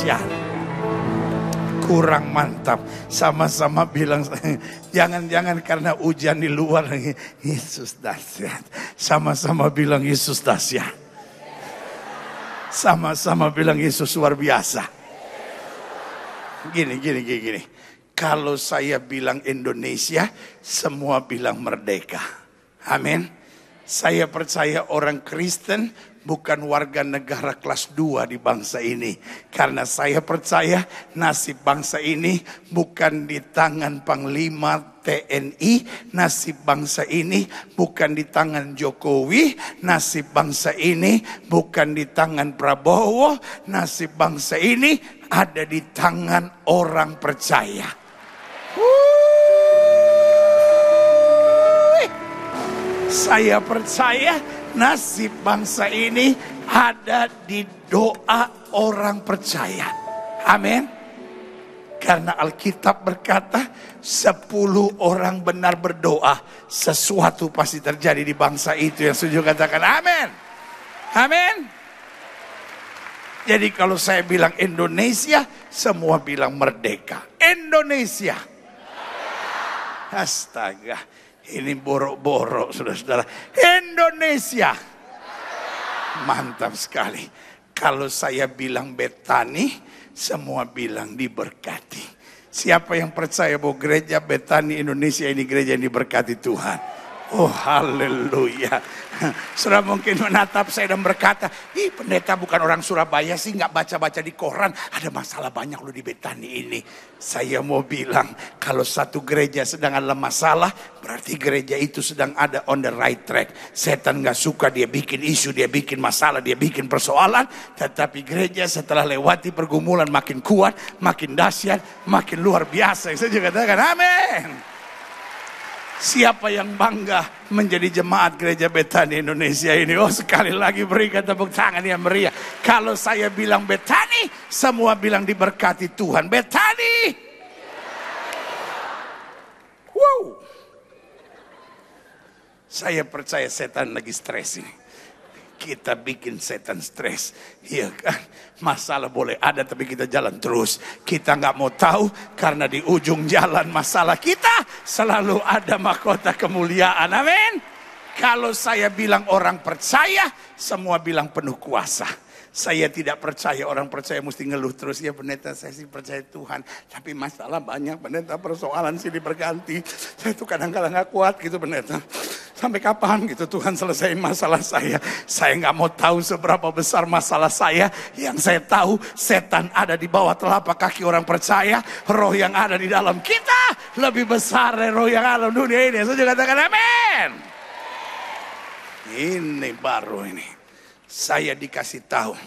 dahsyat. Kurang mantap. Sama-sama bilang, jangan-jangan karena hujan di luar. Yesus dahsyat. Sama-sama bilang Yesus dahsyat. Sama-sama bilang Yesus luar biasa. Gini. Kalau saya bilang Indonesia, semua bilang merdeka. Amin. Saya percaya orang Kristen bukan warga negara kelas 2 di bangsa ini. Karena saya percaya nasib bangsa ini bukan di tangan Panglima TNI. Nasib bangsa ini bukan di tangan Jokowi. Nasib bangsa ini bukan di tangan Prabowo. Nasib bangsa ini ada di tangan orang percaya. Saya percaya nasib bangsa ini ada di doa orang percaya. Amin. Karena Alkitab berkata 10 orang benar berdoa, sesuatu pasti terjadi di bangsa itu. Yang setuju katakan amin. Amin. Jadi kalau saya bilang Indonesia, semua bilang merdeka. Indonesia. Astaga. Ini borok-borok, saudara-saudara. Indonesia. Mantap sekali. Kalau saya bilang Betani, semua bilang diberkati. Siapa yang percaya bahwa gereja Betani Indonesia ini gereja yang diberkati Tuhan? Oh haleluya. Saudara mungkin menatap saya dan berkata, ih pendeta bukan orang Surabaya sih, gak baca-baca di koran. Ada masalah banyak loh di Betani ini. Saya mau bilang, kalau satu gereja sedang ada masalah, berarti gereja itu sedang ada on the right track. Setan gak suka, dia bikin isu, dia bikin masalah, dia bikin persoalan. Tetapi gereja setelah lewati pergumulan makin kuat, makin dahsyat, makin luar biasa. Saya juga katakan amin. Siapa yang bangga menjadi jemaat gereja Betani Indonesia ini? Oh sekali lagi berikan tepuk tangan yang meriah. Kalau saya bilang Betani, semua bilang diberkati Tuhan. Betani. Wow. Saya percaya setan lagi stres ini. Kita bikin setan stres. Iya kan? Masalah boleh ada tapi kita jalan terus. Kita gak mau tahu karena di ujung jalan masalah kita selalu ada mahkota kemuliaan. Amin. Kalau saya bilang orang percaya, semua bilang penuh kuasa. Saya tidak percaya orang percaya mesti ngeluh terus. Ya pendeta saya sih percaya Tuhan. Tapi masalah banyak pendeta, persoalan sini berganti. Saya tuh kadang-kadang gak kuat gitu pendeta. Sampai kapan gitu Tuhan selesaiin masalah saya. Saya gak mau tahu seberapa besar masalah saya. Yang saya tahu setan ada di bawah telapak kaki orang percaya. Roh yang ada di dalam kita lebih besar dari roh yang ada dalam dunia ini. Saya juga katakan amin. Ini baru ini. Saya dikasih tahu,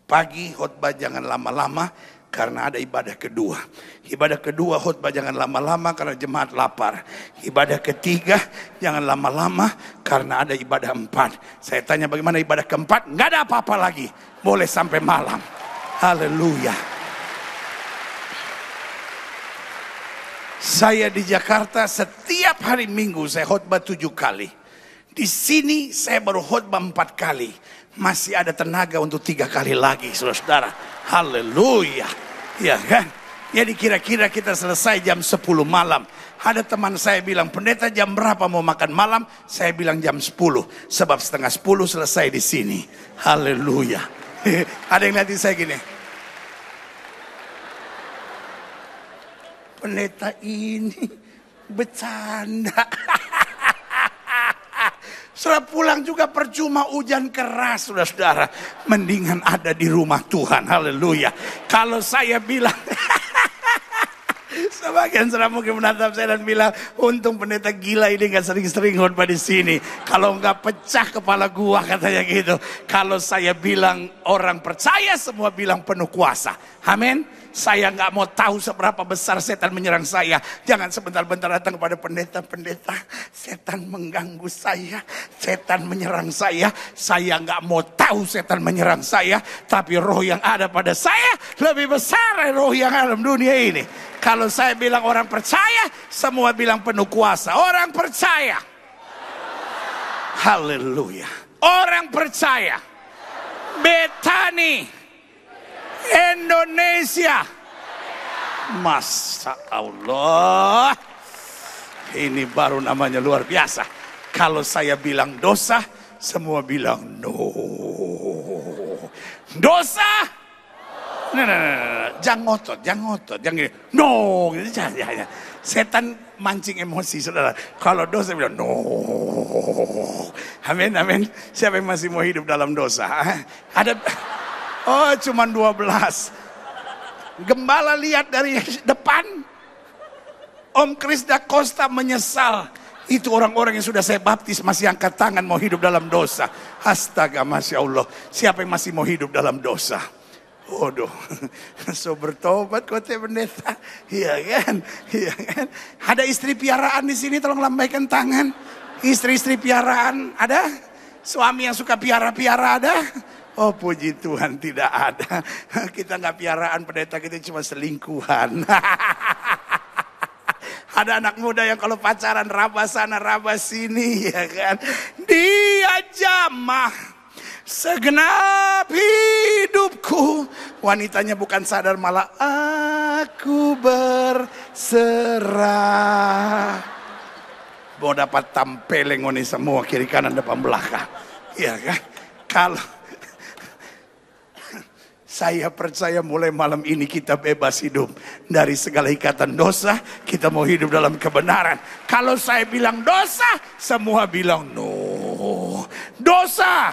pagi khotbah jangan lama-lama karena ada ibadah kedua. Ibadah kedua khotbah jangan lama-lama karena jemaat lapar. Ibadah ketiga jangan lama-lama karena ada ibadah 4. Saya tanya bagaimana ibadah keempat? Nggak ada apa-apa lagi, boleh sampai malam. Haleluya. Saya di Jakarta setiap hari Minggu saya khotbah 7 kali. Di sini saya baru khotbah 4 kali. Masih ada tenaga untuk 3 kali lagi, saudara-saudara. Haleluya. Ya kan? Jadi kira-kira kita selesai jam 10 malam. Ada teman saya bilang, pendeta jam berapa mau makan malam? Saya bilang jam 10. Sebab setengah 10 selesai di sini. Haleluya. Ada yang lihat saya gini. Pendeta ini bercanda. Setelah pulang juga percuma hujan keras, saudara-saudara. Mendingan ada di rumah Tuhan. Haleluya. Kalau saya bilang, sebagian saudara mungkin menatap saya dan bilang, untung pendeta gila ini gak sering-sering khotbah di sini. Kalau gak pecah kepala gua katanya gitu. Kalau saya bilang orang percaya, semua bilang penuh kuasa. Amin. Saya gak mau tahu seberapa besar setan menyerang saya. Jangan sebentar-bentar datang kepada pendeta. Setan mengganggu saya. Setan menyerang saya. Saya gak mau tahu setan menyerang saya. Tapi roh yang ada pada saya lebih besar dari roh yang ada dalam dunia ini. Kalau saya bilang orang percaya, semua bilang penuh kuasa. Orang percaya. Haleluya. Orang percaya. Betani Indonesia. Masya Allah. Ini baru namanya luar biasa. Kalau saya bilang dosa, semua bilang no. Dosa? Nah. Jangan ngotot. Jangan gini. No. Jangan. Setan mancing emosi, saudara. Kalau dosa bilang no. Amin. Siapa yang masih mau hidup dalam dosa? Ada. Oh, cuma 12. Gembala lihat dari depan. Om Kris da Costa menyesal. Itu orang-orang yang sudah saya baptis masih angkat tangan mau hidup dalam dosa. Astaga, Masya Allah. Siapa yang masih mau hidup dalam dosa? Waduh, so bertobat kota pendeta. Iya kan? Ada istri piaraan di sini, tolong lambaikan tangan. Istri-istri piaraan ada? Suami yang suka piara-piara ada? Oh puji Tuhan, tidak ada. Kita nggak piaraan pendeta, kita cuma selingkuhan. Ada anak muda yang kalau pacaran rabas sana rabas sini, ya kan? Dia jamah segenap hidupku. Wanitanya bukan sadar, malah aku berserah. Mau dapat tampeleng ini semua kiri kanan depan belakang, ya kan? Kalau saya percaya mulai malam ini kita bebas hidup dari segala ikatan dosa. Kita mau hidup dalam kebenaran. Kalau saya bilang dosa, semua bilang no. Dosa.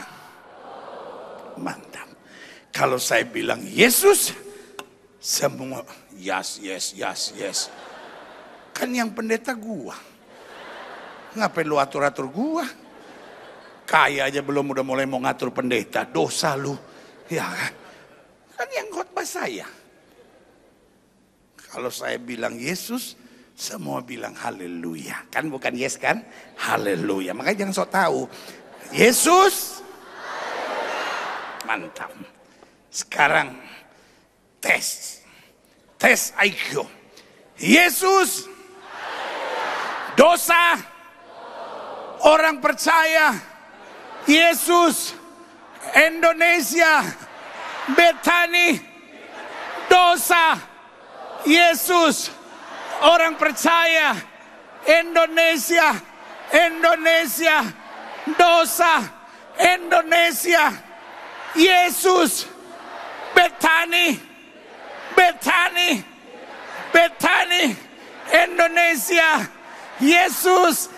Mantap. Kalau saya bilang Yesus, semua yes. Kan yang pendeta gua. Ngapain lu atur-atur gua? Kaya aja belum udah mulai mau ngatur pendeta. Dosa lu. Ya kan? Kan yang khotbah saya. Kalau saya bilang Yesus, semua bilang haleluya. Kan bukan yes kan? Haleluya. Makanya jangan sok tahu. Yesus. Mantap. Sekarang tes IQ. Yesus. Dosa. Orang percaya. Yesus. Indonesia. Betani, dosa, Yesus, orang percaya, Indonesia, dosa, Indonesia, Yesus, Betani, Indonesia, Yesus.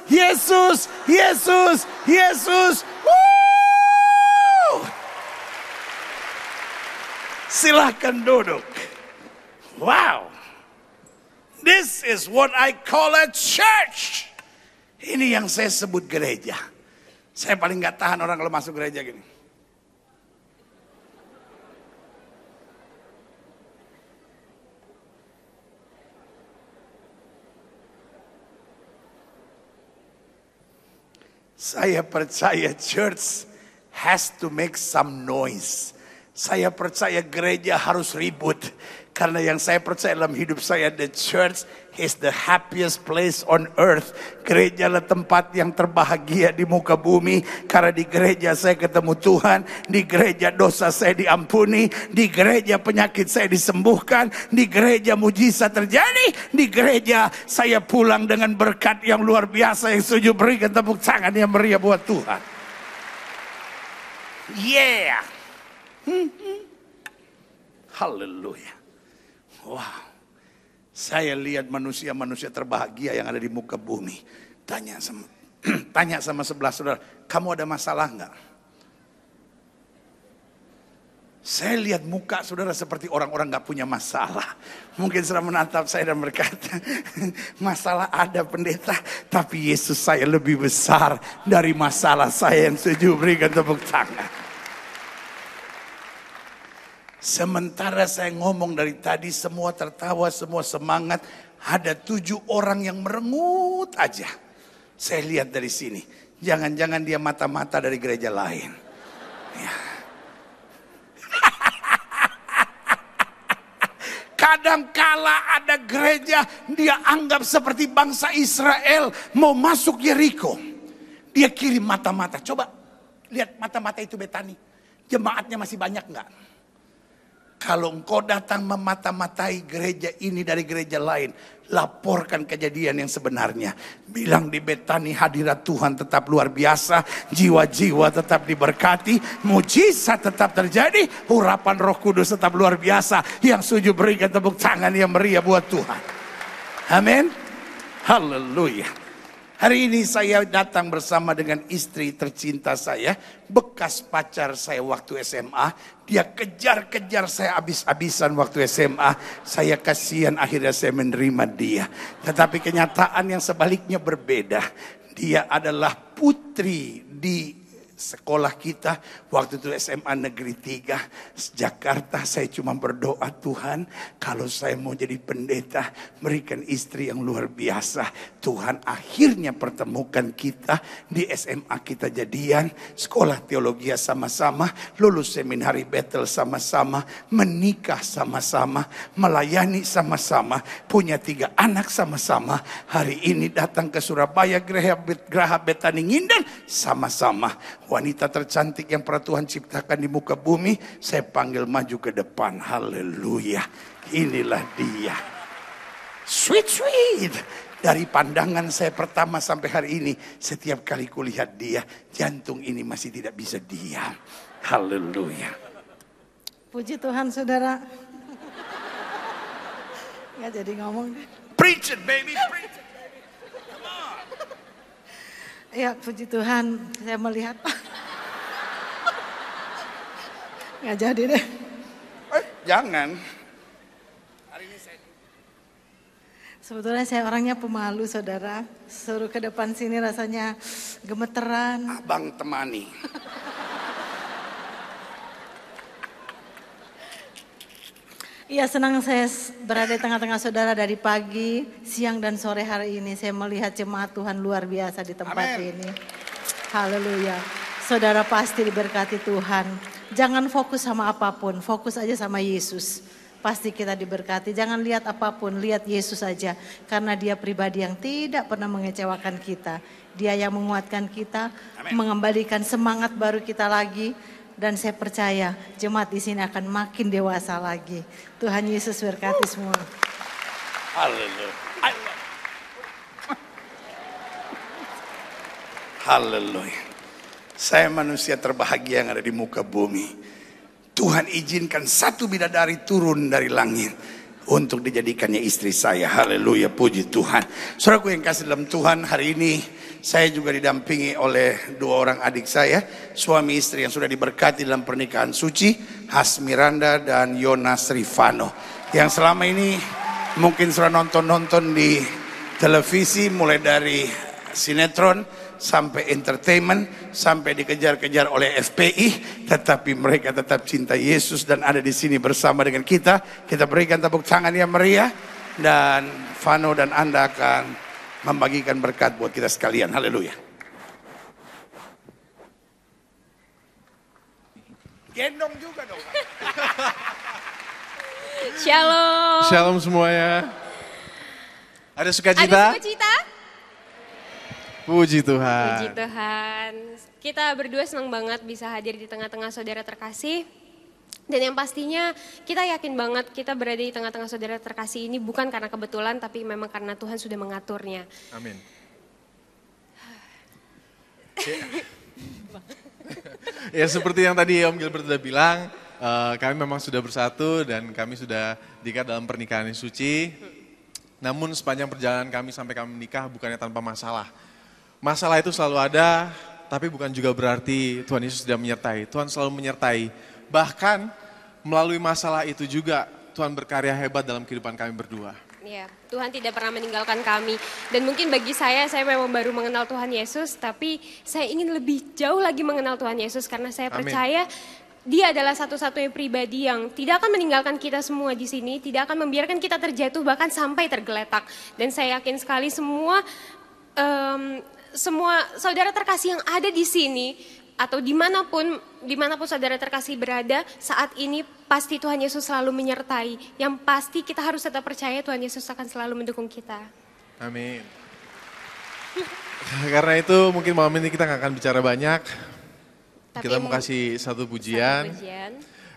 Woo! Silahkan duduk. Wow. This is what I call a church. Ini yang saya sebut gereja. Saya paling gak tahan orang kalau masuk gereja gini. Saya percaya church has to make some noise. Saya percaya gereja harus ribut. Karena yang saya percaya dalam hidup saya, the church is the happiest place on earth. Gereja adalah tempat yang terbahagia di muka bumi. Karena di gereja saya ketemu Tuhan. Di gereja dosa saya diampuni. Di gereja penyakit saya disembuhkan. Di gereja mujizat terjadi. Di gereja saya pulang dengan berkat yang luar biasa. Yang setuju berikan tepuk tangan yang meriah buat Tuhan. Yeah. Haleluya. Wow. Saya lihat manusia-manusia terbahagia yang ada di muka bumi. Tanya sama sebelah saudara, kamu ada masalah enggak? Saya lihat muka saudara seperti orang-orang enggak punya masalah. Mungkin saudara menatap saya dan berkata, masalah ada pendeta, tapi Yesus saya lebih besar dari masalah saya. Yang setuju berikan tepuk tangan. Sementara saya ngomong dari tadi, semua tertawa, semua semangat. Ada 7 orang yang merengut aja. Saya lihat dari sini. Jangan-jangan dia mata-mata dari gereja lain. Ya. Kadangkala ada gereja, dia anggap seperti bangsa Israel mau masuk Yeriko. Dia kirim mata-mata. Coba lihat mata-mata itu Betani. Jemaatnya masih banyak enggak? Kalau engkau datang memata-matai gereja ini dari gereja lain, laporkan kejadian yang sebenarnya. Bilang di Betani hadirat Tuhan tetap luar biasa, jiwa-jiwa tetap diberkati, mujizat tetap terjadi, urapan Roh Kudus tetap luar biasa. Yang setuju berikan tepuk tangan yang meriah buat Tuhan. Amin. Haleluya. Hari ini saya datang bersama dengan istri tercinta saya, bekas pacar saya waktu SMA. Dia kejar-kejar saya habis-habisan waktu SMA. Saya kasihan, akhirnya saya menerima dia. Tetapi kenyataan yang sebaliknya berbeda. Dia adalah putri di sekolah kita waktu itu SMA Negeri 3 Jakarta. Saya cuma berdoa, Tuhan kalau saya mau jadi pendeta, berikan istri yang luar biasa. Tuhan akhirnya pertemukan kita di SMA, kita jadian, sekolah teologi sama-sama, lulus seminari Bethel sama-sama, menikah sama-sama, melayani sama-sama, punya 3 anak sama-sama. Hari ini datang ke Surabaya Geraha Betani Nginden sama-sama. Wanita tercantik yang pernah Tuhan ciptakan di muka bumi, saya panggil maju ke depan. Haleluya. Inilah dia. Sweet. Dari pandangan saya pertama sampai hari ini, setiap kali kulihat dia, jantung ini masih tidak bisa diam. Haleluya. Puji Tuhan, saudara. Nggak jadi ngomong. Preach it, baby. Preach it. Ya, puji Tuhan, saya melihat. Nggak jadi deh. Jangan. Sebetulnya saya orangnya pemalu, saudara. Suruh ke depan sini rasanya gemeteran. Abang temani. Iya, senang saya berada di tengah-tengah saudara dari pagi, siang, dan sore hari ini. Saya melihat jemaat Tuhan luar biasa di tempat Amen. ini. Haleluya. Saudara pasti diberkati Tuhan. Jangan fokus sama apapun, fokus aja sama Yesus. Pasti kita diberkati. Jangan lihat apapun, lihat Yesus aja. Karena dia pribadi yang tidak pernah mengecewakan kita. Dia yang menguatkan kita, Amen. mengembalikan semangat baru kita lagi. Dan saya percaya jemaat di sini akan makin dewasa lagi. Tuhan Yesus berkati semua. Haleluya. Haleluya. Saya manusia terbahagia yang ada di muka bumi. Tuhan izinkan satu bidadari turun dari langit untuk dijadikannya istri saya. Haleluya, puji Tuhan. Saudaraku yang kasih dalam Tuhan, hari ini saya juga didampingi oleh 2 orang adik saya, suami istri yang sudah diberkati dalam pernikahan suci, Hasmiranda dan Yonas Rifano. Yang selama ini mungkin sudah nonton-nonton di televisi, mulai dari sinetron sampai entertainment, sampai dikejar-kejar oleh FPI, tetapi mereka tetap cinta Yesus dan ada di sini bersama dengan kita. Kita berikan tepuk tangan yang meriah, dan Vano dan Anda akan membagikan berkat buat kita sekalian. Haleluya. Gendong juga dong. Shalom. Shalom semuanya. Ada sukacita? Ada sukacita? Puji Tuhan. Puji Tuhan. Kita berdua senang banget bisa hadir di tengah-tengah saudara terkasih. Dan yang pastinya kita yakin banget kita berada di tengah-tengah saudara terkasih ini bukan karena kebetulan, tapi memang karena Tuhan sudah mengaturnya. Amin. Ya seperti yang tadi Om Gilbert sudah bilang, kami memang sudah bersatu dan kami sudah diikat dalam pernikahan yang suci. Namun sepanjang perjalanan kami sampai kami menikah bukannya tanpa masalah. Masalah itu selalu ada, tapi bukan juga berarti Tuhan Yesus tidak menyertai. Tuhan selalu menyertai. Bahkan melalui masalah itu juga Tuhan berkarya hebat dalam kehidupan kami berdua. Ya, Tuhan tidak pernah meninggalkan kami. Dan mungkin bagi saya memang baru mengenal Tuhan Yesus, tapi saya ingin lebih jauh lagi mengenal Tuhan Yesus karena saya percaya Dia adalah satu-satunya pribadi yang tidak akan meninggalkan kita semua di sini, tidak akan membiarkan kita terjatuh bahkan sampai tergeletak. Dan saya yakin sekali semua saudara terkasih yang ada di sini atau dimanapun saudara terkasih berada saat ini, pasti Tuhan Yesus selalu menyertai. Yang pasti kita harus tetap percaya Tuhan Yesus akan selalu mendukung kita. Amin. Karena itu mungkin malam ini kita nggak akan bicara banyak. Tapi Kita mau kasih satu pujian.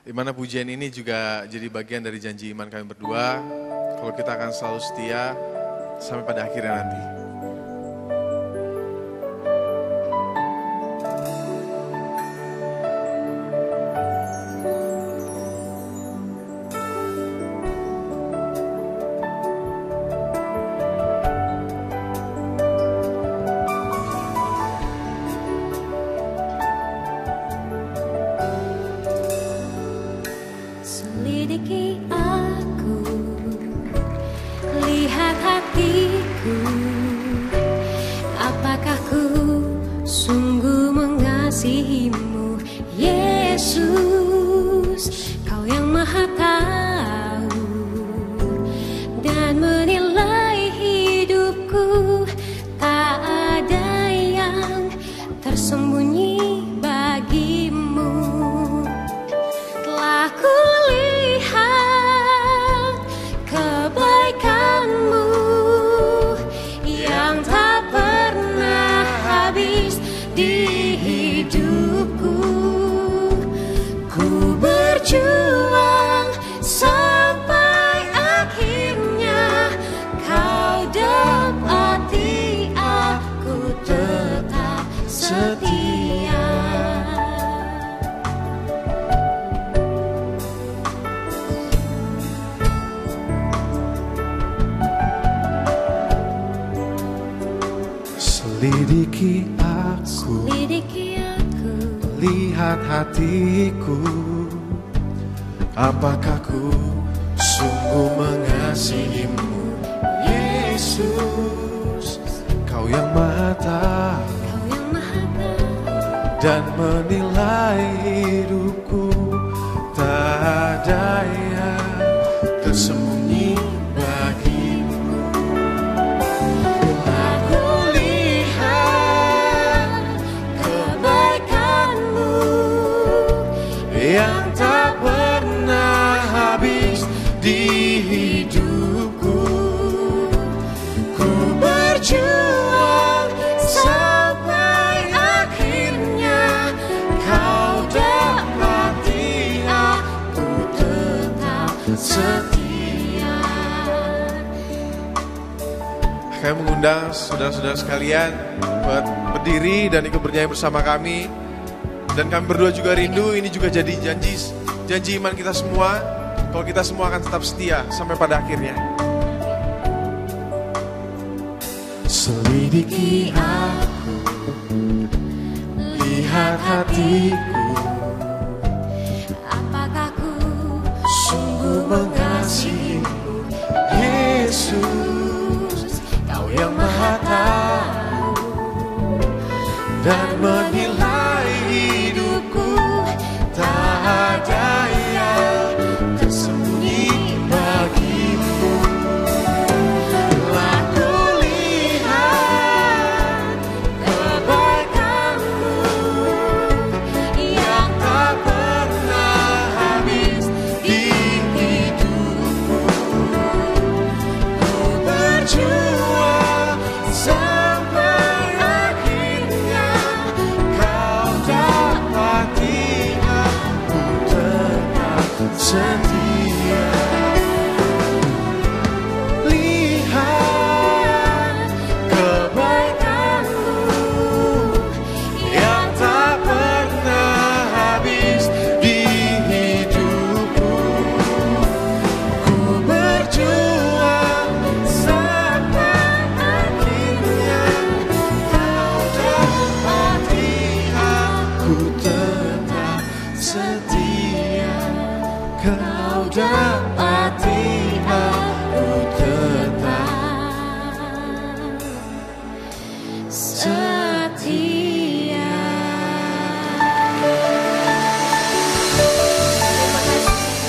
Di mana pujian ini juga jadi bagian dari janji iman kami berdua, kalau kita akan selalu setia sampai pada akhirnya nanti. Selidiki aku, lihat hatiku, apakah ku sungguh mengasihimu, Yesus, Kau yang Maha Tahu dan menilai hidupku, tak ada yang tersembunyi bagimu. Telah kulihat kebaikan-Mu yang tak pernah habis di hidupku. Ku berjuang sampai akhirnya Kau dapati aku tetap setia. Selidiki aku, lihat hatiku, apakah ku sungguh mengasihimu, Yesus, Kau yang Maha Tahu dan menilai hidupku, tak ada yang tersembunyi bagimu. Aku lihat kebaikan-Mu yang tak pernah habis di hidupku. Ku berjuang sampai akhirnya Kau dapati aku tetap setia. Kami mengundang saudara-saudara sekalian buat berdiri dan ikut bernyanyi bersama kami. Dan kami berdua juga rindu, ini juga jadi janji iman kita semua, kalau kita semua akan tetap setia sampai pada akhirnya. Selidiki aku, lihat hatiku, Apakah ku sungguh mengasihimu, Yesus, Kau yang Maha Tahu dan menilai hidupku, tak ada yang tersembunyi bagimu. Telah kulihat kebaikan-Mu yang tak pernah habis di hidupku. Ku berjuang sampai akhirnya Kau dapati aku tetap setia. Lihat kebaikan-Mu yang tak pernah habis di hidupku. Ku berjuang sampai akhirnya Kau dapati aku tetap setia. Kau dapati aku tetap setia.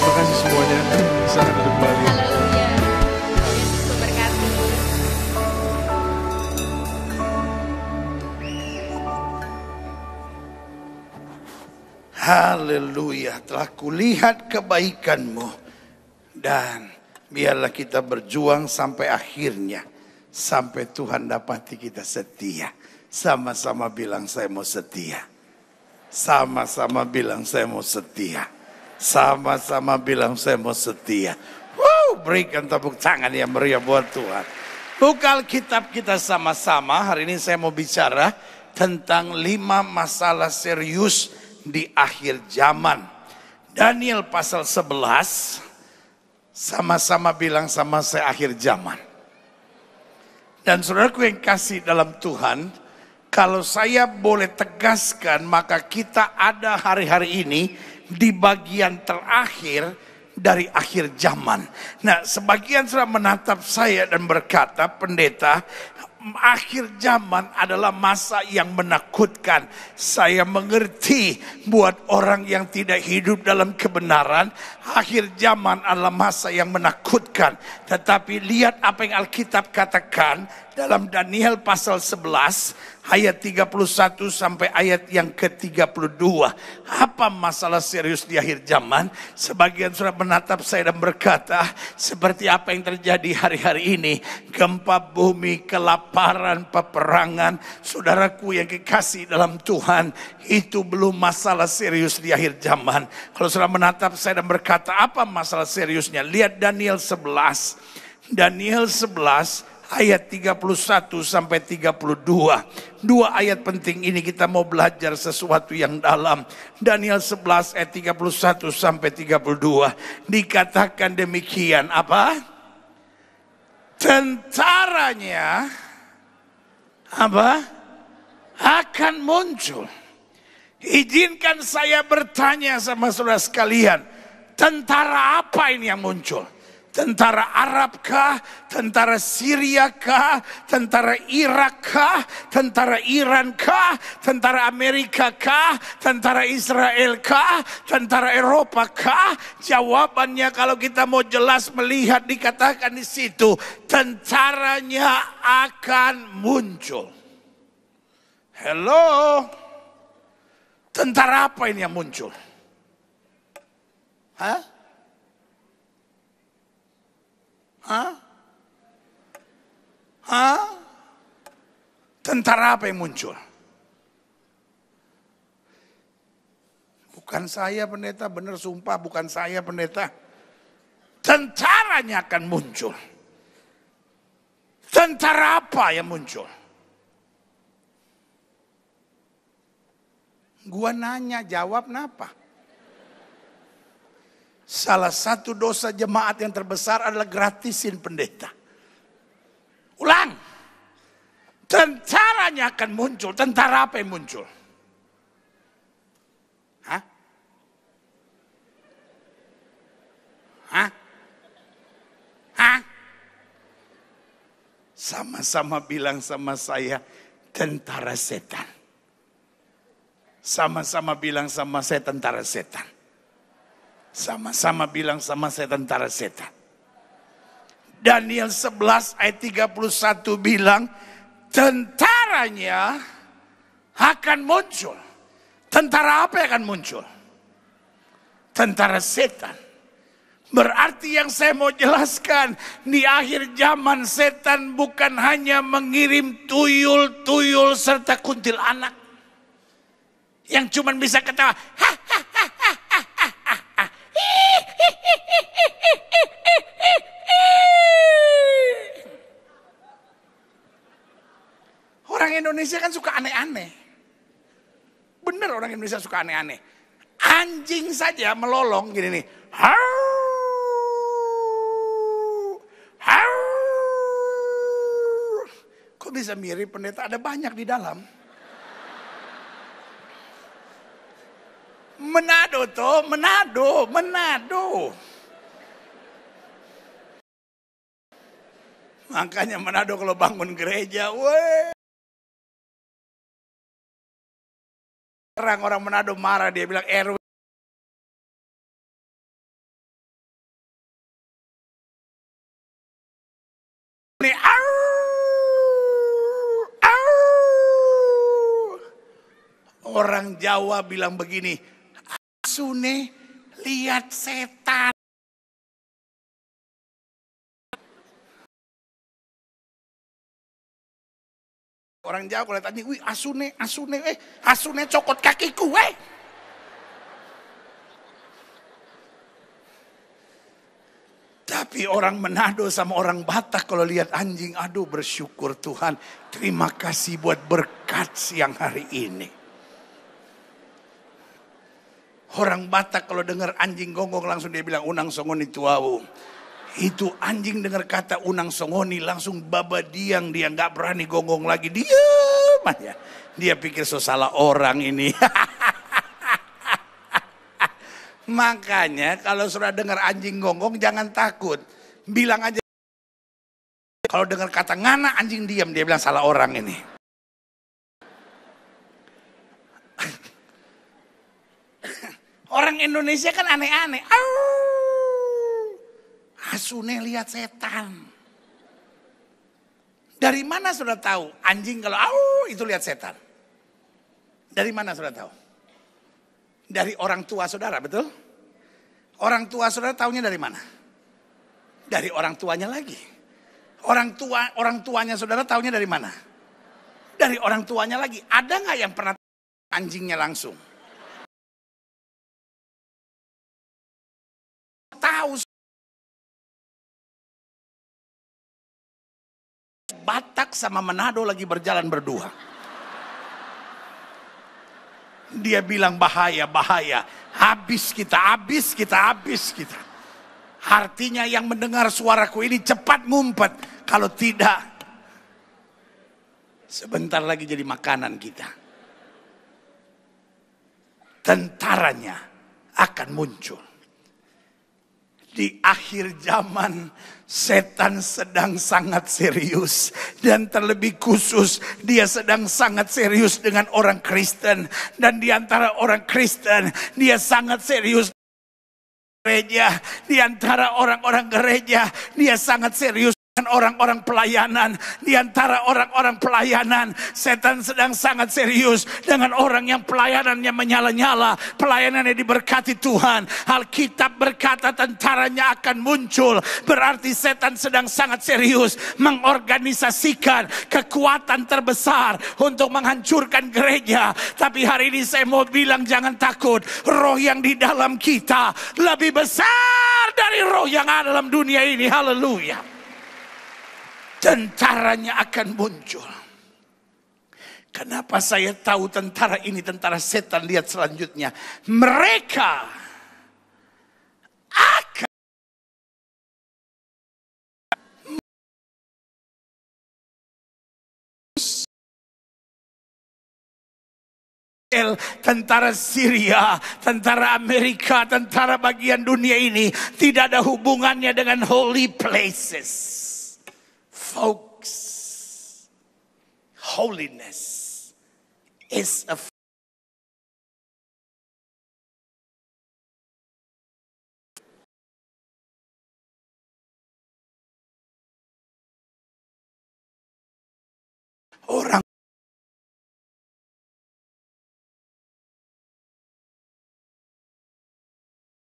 Terima kasih semuanya, sangat duduk kembali. Haleluya. Yesus memberkati. Haleluya, telah kulihat kebaikan-Mu dan biarlah kita berjuang sampai akhirnya, sampai Tuhan dapati kita setia. Sama-sama bilang saya mau setia. Sama-sama bilang saya mau setia. Sama-sama bilang saya mau setia. Berikan tepuk tangan yang meriah buat Tuhan. Buka Alkitab kita sama-sama. Hari ini saya mau bicara tentang 5 masalah serius di akhir zaman. Daniel pasal 11. Sama-sama bilang sama saya akhir zaman. Dan saudaraku yang kasih dalam Tuhan, kalau saya boleh tegaskan, maka kita ada hari-hari ini di bagian terakhir dari akhir zaman. Nah, sebagian sudah menatap saya dan berkata, pendeta, akhir zaman adalah masa yang menakutkan. Saya mengerti buat orang yang tidak hidup dalam kebenaran, akhir zaman adalah masa yang menakutkan. Tetapi lihat apa yang Alkitab katakan dalam Daniel pasal 11 ayat 31 sampai ayat yang ke-32. Apa masalah serius di akhir zaman? Sebagian sudah menatap saya dan berkata, seperti apa yang terjadi hari-hari ini, gempa bumi, kelaparan, peperangan. Saudaraku yang kekasih dalam Tuhan, itu belum masalah serius di akhir zaman. Kalau sudah menatap saya dan berkata, apa masalah seriusnya? Lihat Daniel 11. Daniel 11 ayat 31 sampai 32. 2 ayat penting ini kita mau belajar sesuatu yang dalam. Daniel 11 ayat 31 sampai 32. Dikatakan demikian, apa? Tentaranya apa? Akan muncul. Izinkan saya bertanya sama saudara sekalian, tentara apa ini yang muncul? Tentara Arab kah? Tentara Syria kah? Tentara Irak kah? Tentara Iran kah? Tentara Amerika kah? Tentara Israel kah? Tentara Eropa kah? Jawabannya kalau kita mau jelas melihat dikatakan di situ, tentaranya akan muncul. Hello? Tentara apa ini yang muncul? Hah? Tentara apa yang muncul? Bukan saya pendeta, benar sumpah bukan saya pendeta. Tentaranya akan muncul. Tentara apa yang muncul? Gua nanya, jawab napa? Salah satu dosa jemaat yang terbesar adalah gratisin pendeta. Ulang. Tentaranya akan muncul. Tentara apa yang muncul? Hah? Hah? Hah? Sama-sama bilang sama saya, tentara setan. Sama-sama bilang sama saya, tentara setan. Sama-sama bilang sama saya, tentara setan. Daniel 11 ayat 31 bilang, tentaranya akan muncul. Tentara apa yang akan muncul? Tentara setan. Berarti yang saya mau jelaskan, di akhir zaman setan bukan hanya mengirim tuyul-tuyul serta kuntilanak yang cuma bisa ketawa, orang Indonesia kan suka aneh-aneh. Bener orang Indonesia suka aneh-aneh. Anjing saja melolong gini nih. Kok bisa mirip pendeta? Ada banyak di dalam. Manado toh, Manado. Makanya Manado kalau bangun gereja, orang Manado marah, dia bilang RW. Orang Jawa bilang begini, Asune lihat setan. Orang Jawa kalau tadi, wih Asune cokot kakiku, Tapi orang Manado sama orang Batak kalau lihat anjing, aduh bersyukur Tuhan. Terima kasih buat berkat siang hari ini. Orang Batak kalau dengar anjing gonggong langsung dia bilang unang songoni tuau. Itu anjing dengar kata unang songoni langsung babadiang, dia nggak berani gonggong lagi, diam aja. Dia pikir so salah orang ini. Makanya kalau sudah dengar anjing gonggong jangan takut, bilang aja. Kalau dengar kata ngana anjing diam, dia bilang salah orang ini. Orang Indonesia kan aneh-aneh. Asune lihat setan. Dari mana sudah tahu anjing kalau itu lihat setan? Dari mana sudah tahu? Dari orang tua saudara, betul? Orang tua saudara taunya dari mana? Dari orang tuanya lagi. Orang tuanya saudara taunya dari mana? Dari orang tuanya lagi. Ada nggak yang pernah anjingnya langsung? Tahu. Batak sama Manado lagi berjalan berdua. Dia bilang bahaya, bahaya. Habis kita. Artinya yang mendengar suaraku ini cepat ngumpet. Kalau tidak, sebentar lagi jadi makanan kita. Tentaranya akan muncul. Di akhir zaman setan sedang sangat serius. Dan terlebih khusus dia sedang sangat serius dengan orang Kristen. Dan di antara orang Kristen dia sangat serius gereja. Di antara orang-orang gereja dia sangat serius dengan orang-orang pelayanan. Di antara orang-orang pelayanan setan sedang sangat serius dengan orang yang pelayanannya menyala-nyala, pelayanannya diberkati Tuhan. Alkitab berkata tentaranya akan muncul. Berarti setan sedang sangat serius mengorganisasikan kekuatan terbesar untuk menghancurkan gereja. Tapi hari ini saya mau bilang jangan takut. Roh yang di dalam kita lebih besar dari roh yang ada dalam dunia ini. Haleluya. Tentaranya akan muncul. Kenapa saya tahu tentara ini tentara setan? Lihat selanjutnya. Mereka akan tentara Syria, tentara Amerika, tentara bagian dunia ini tidak ada hubungannya dengan holy places. Folks, holiness is a orang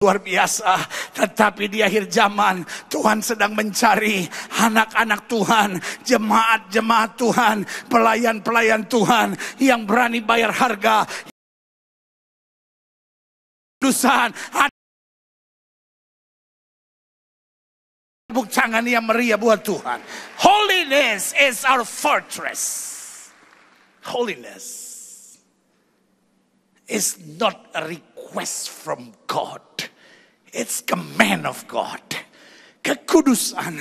luar biasa. Tetapi di akhir zaman Tuhan sedang mencari anak-anak Tuhan, jemaat-jemaat Tuhan, pelayan-pelayan Tuhan yang berani bayar harga. Kudusan, tepuk tangan yang meriah buat Tuhan. Holiness is our fortress. Holiness is not a request from God. It's command of God. Kekudusan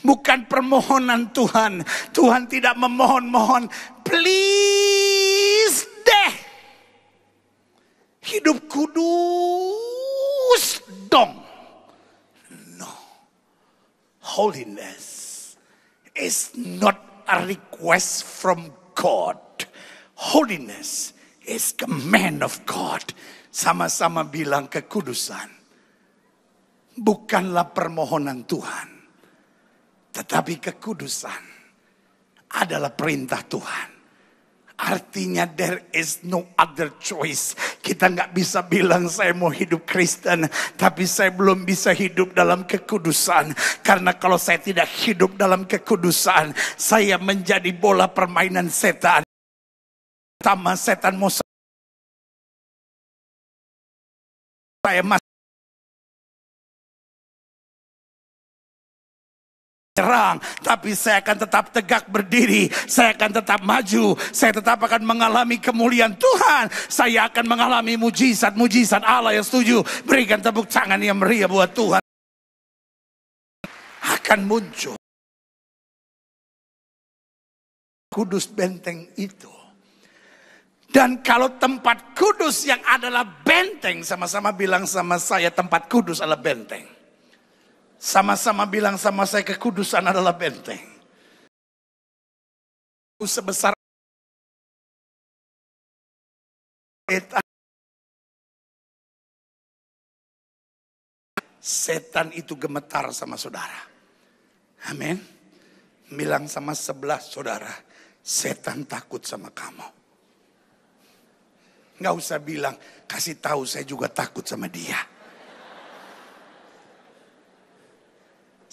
bukan permohonan Tuhan. Tuhan tidak memohon-mohon, please deh, hidup kudus dong. No. Holiness is not a request from God. Holiness is command of God. Sama-sama bilang kekudusan bukanlah permohonan Tuhan, tetapi kekudusan adalah perintah Tuhan. Artinya there is no other choice. Kita nggak bisa bilang saya mau hidup Kristen, tapi saya belum bisa hidup dalam kekudusan. Karena kalau saya tidak hidup dalam kekudusan, saya menjadi bola permainan setan. Pertama setan mau saya Terang, tapi saya akan tetap tegak berdiri, saya akan tetap maju, saya tetap akan mengalami kemuliaan Tuhan, saya akan mengalami mujizat-mujizat Allah yang setuju. Berikan tepuk tangan yang meriah buat Tuhan. Akan muncul kudus benteng itu. Dan kalau tempat kudus yang adalah benteng, sama-sama bilang sama saya, tempat kudus adalah benteng. Sama-sama bilang sama saya, kekudusan adalah benteng. Sebesar setan itu gemetar sama saudara. Amin. Bilang sama sebelah saudara, setan takut sama kamu. Nggak usah bilang, kasih tahu saya juga takut sama dia.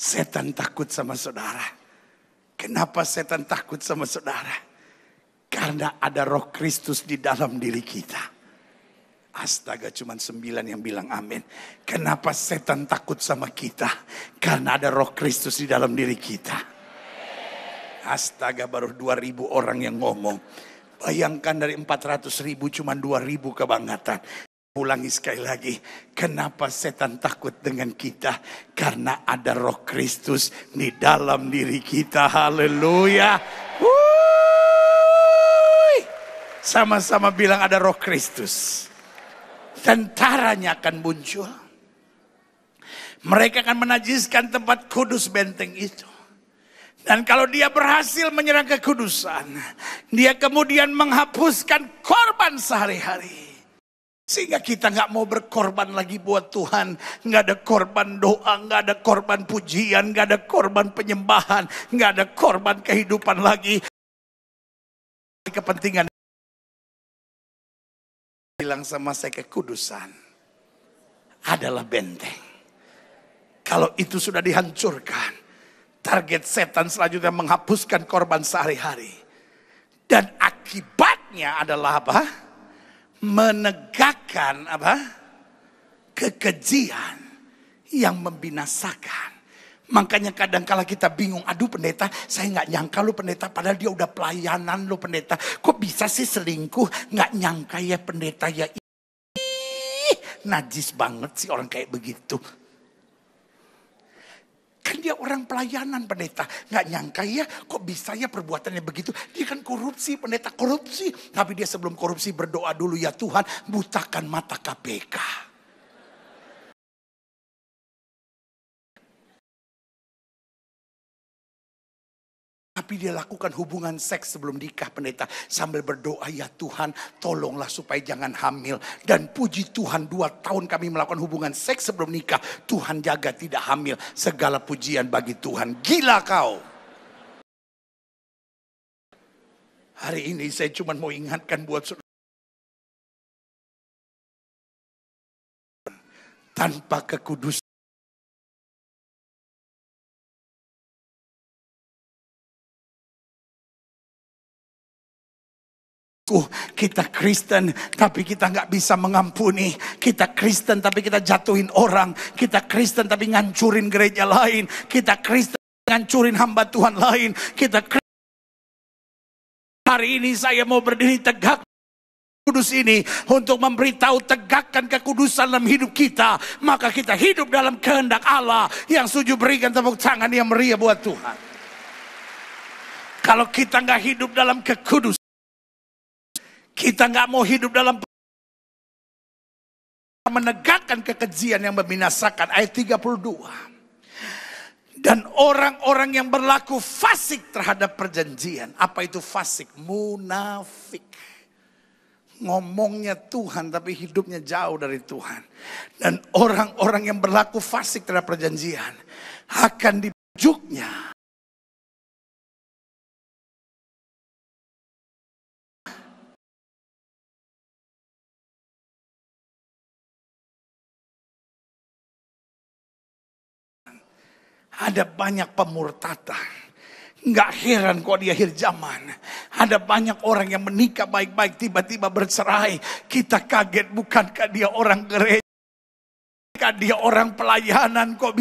Setan takut sama saudara. Kenapa setan takut sama saudara? Karena ada Roh Kristus di dalam diri kita. Astaga, cuman 9 yang bilang amin. Kenapa setan takut sama kita? Karena ada Roh Kristus di dalam diri kita. Astaga, baru 2.000 orang yang ngomong. Bayangkan dari 400.000 cuma 2.000 kebangatan. Ulangi sekali lagi, kenapa setan takut dengan kita? Karena ada Roh Kristus di dalam diri kita. Haleluya. Sama-sama bilang ada Roh Kristus. Tentaranya akan muncul. Mereka akan menajiskan tempat kudus benteng itu. Dan kalau dia berhasil menyerang kekudusan, dia kemudian menghapuskan korban sehari-hari. Sehingga kita gak mau berkorban lagi buat Tuhan. Gak ada korban doa, gak ada korban pujian, gak ada korban penyembahan, gak ada korban kehidupan lagi. Kepentingan. Bilang sama saya, kekudusan adalah benteng. Kalau itu sudah dihancurkan, target setan selanjutnya menghapuskan korban sehari-hari. Dan akibatnya adalah apa? Menegakkan apa? Kekejian yang membinasakan. Makanya kadang-kala kita bingung, aduh pendeta, saya nggak nyangka lu pendeta, padahal dia udah pelayanan lu pendeta. Kok bisa sih selingkuh? Nggak nyangka ya pendeta ya. Ih, najis banget sih orang kayak begitu. Kan dia orang pelayanan pendeta. Nggak nyangka ya, kok bisa ya perbuatannya begitu. Dia kan korupsi, pendeta korupsi. Tapi dia sebelum korupsi berdoa dulu, ya Tuhan butakan mata KPK. Tapi dia lakukan hubungan seks sebelum nikah pendeta. Sambil berdoa, ya Tuhan tolonglah supaya jangan hamil. Dan puji Tuhan 2 tahun kami melakukan hubungan seks sebelum nikah. Tuhan jaga tidak hamil. Segala pujian bagi Tuhan. Gila kau. Hari ini saya cuma mau ingatkan buat saudara. Tanpa kekudusan. Kita Kristen tapi kita nggak bisa mengampuni. Kita Kristen tapi kita jatuhin orang. Kita Kristen tapi ngancurin gereja lain. Kita Kristen ngancurin hamba Tuhan lain. Kita Kristen. Hari ini saya mau berdiri tegak kudus ini untuk memberitahu tegakkan kekudusan dalam hidup kita. Maka kita hidup dalam kehendak Allah. Yang setuju berikan tepuk tangan yang meriah buat Tuhan. Kalau kita nggak hidup dalam kekudusan, kita nggak mau hidup dalam menegakkan kekejian yang membinasakan. Ayat 32. Dan orang-orang yang berlaku fasik terhadap perjanjian. Apa itu fasik? Munafik. Ngomongnya Tuhan tapi hidupnya jauh dari Tuhan. Dan orang-orang yang berlaku fasik terhadap perjanjian akan dibujuknya. Ada banyak pemurtatan. Nggak heran kok di akhir zaman. Ada banyak orang yang menikah baik-baik tiba-tiba bercerai. Kita kaget, bukankah dia orang gereja? Bukankah dia orang pelayanan kok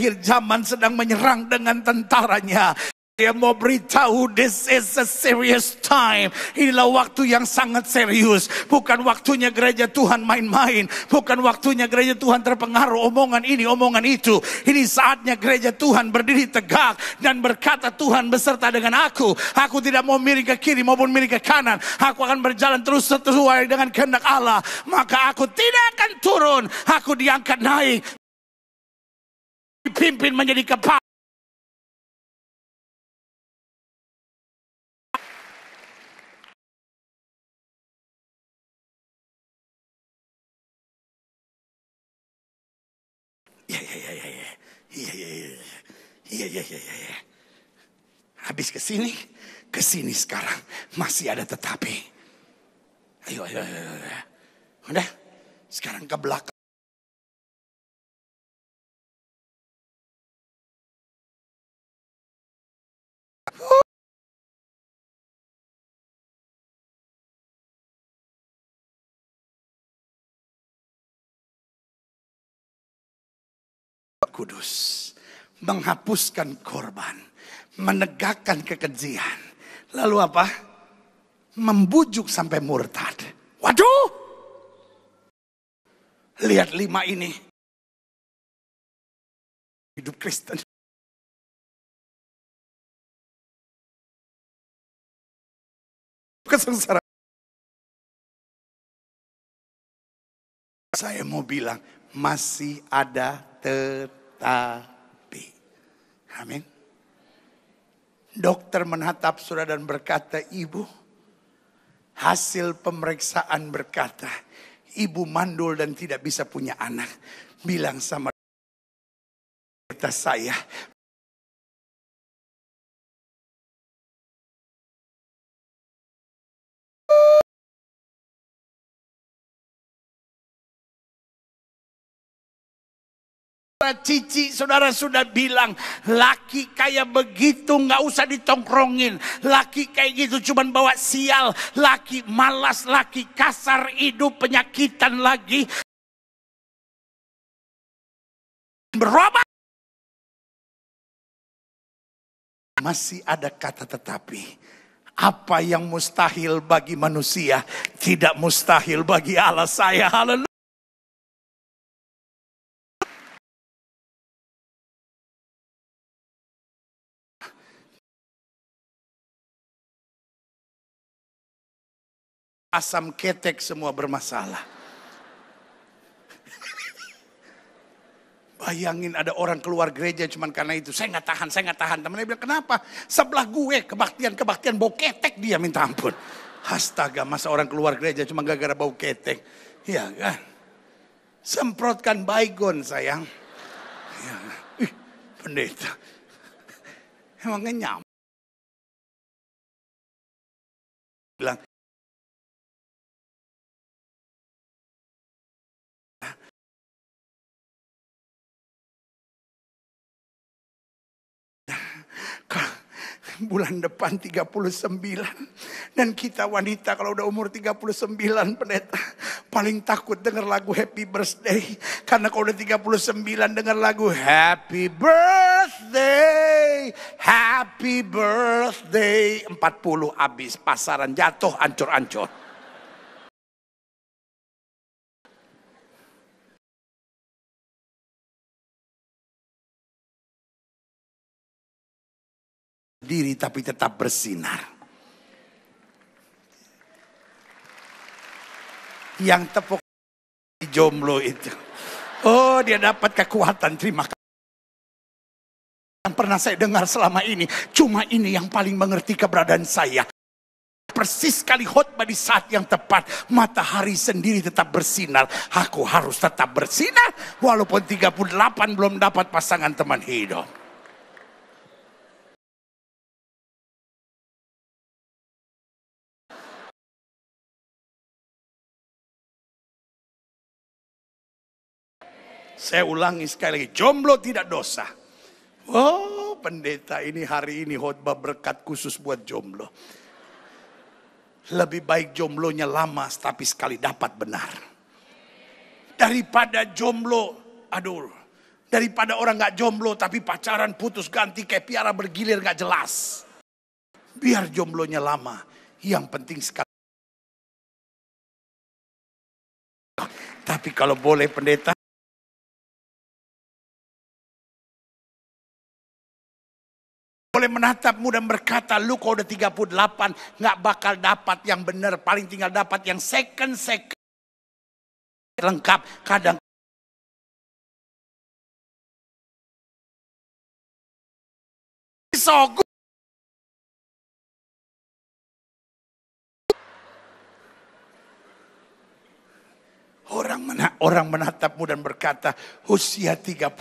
akhir zaman sedang menyerang dengan tentaranya. Dia mau beritahu, this is a serious time. Inilah waktu yang sangat serius. Bukan waktunya gereja Tuhan main-main. Bukan waktunya gereja Tuhan terpengaruh omongan ini, omongan itu. Ini saatnya gereja Tuhan berdiri tegak dan berkata, Tuhan beserta dengan aku. Aku tidak mau miring ke kiri maupun miring ke kanan. Aku akan berjalan terus sesuai dengan kehendak Allah. Maka aku tidak akan turun. Aku diangkat naik. Dipimpin menjadi kepala. Iya. Habis ke sini sekarang masih ada tetapi. Ayo. Udah, sekarang ke belakang. Kudus menghapuskan korban, menegakkan kekejian. Lalu apa? Membujuk sampai murtad. Waduh! Lihat 5 ini. Hidup Kristen. Kesengsaraan. Saya mau bilang masih ada tetapi. Amin. Dokter menatap saudara dan berkata, ibu, hasil pemeriksaan berkata, ibu mandul dan tidak bisa punya anak. Bilang sama saya, Cici, saudara sudah bilang, laki kayak begitu nggak usah ditongkrongin. Laki kayak gitu cuman bawa sial. Laki malas, laki kasar, hidup penyakitan lagi. Berubah. Masih ada kata tetapi. Apa yang mustahil bagi manusia tidak mustahil bagi Allah saya. Haleluya. Asam ketek semua bermasalah. Bayangin ada orang keluar gereja cuman karena itu. Saya nggak tahan. Temennya bilang, kenapa? Sebelah gue kebaktian bau ketek dia, minta ampun. Astaga, masa orang keluar gereja cuma gara-gara bau ketek. Iya kan? Semprotkan baygon sayang. Ya. Pendeta. Emangnya nyam. Bilang, bulan depan 39. Dan kita wanita kalau udah umur 39, pendeta, paling takut dengar lagu Happy Birthday. Karena kalau udah 39 dengar lagu Happy Birthday, Happy Birthday, 40 habis, pasaran jatuh, ancur-ancur. Diri tapi tetap bersinar. Yang tepuk jomblo itu, oh dia dapat kekuatan, terima kasih. Yang pernah saya dengar selama ini, cuma ini yang paling mengerti keberadaan saya. Persis sekali khotbah di saat yang tepat. Matahari sendiri tetap bersinar. Aku harus tetap bersinar walaupun 38 belum dapat pasangan teman hidup. Saya ulangi sekali lagi, jomblo tidak dosa. Oh pendeta, ini hari ini khotbah berkat khusus buat jomblo. Lebih baik jomblonya lama tapi sekali dapat benar. Daripada jomblo, aduh Daripada orang gak jomblo tapi pacaran putus ganti kayak piara bergilir gak jelas. Biar jomblonya lama. Yang penting sekali. Tapi kalau boleh pendeta. Boleh menatapmu dan berkata, lu kalau udah 38 gak bakal dapat yang benar. Paling tinggal dapat yang second lengkap. Kadang so good. Orang menatapmu dan berkata, usia 38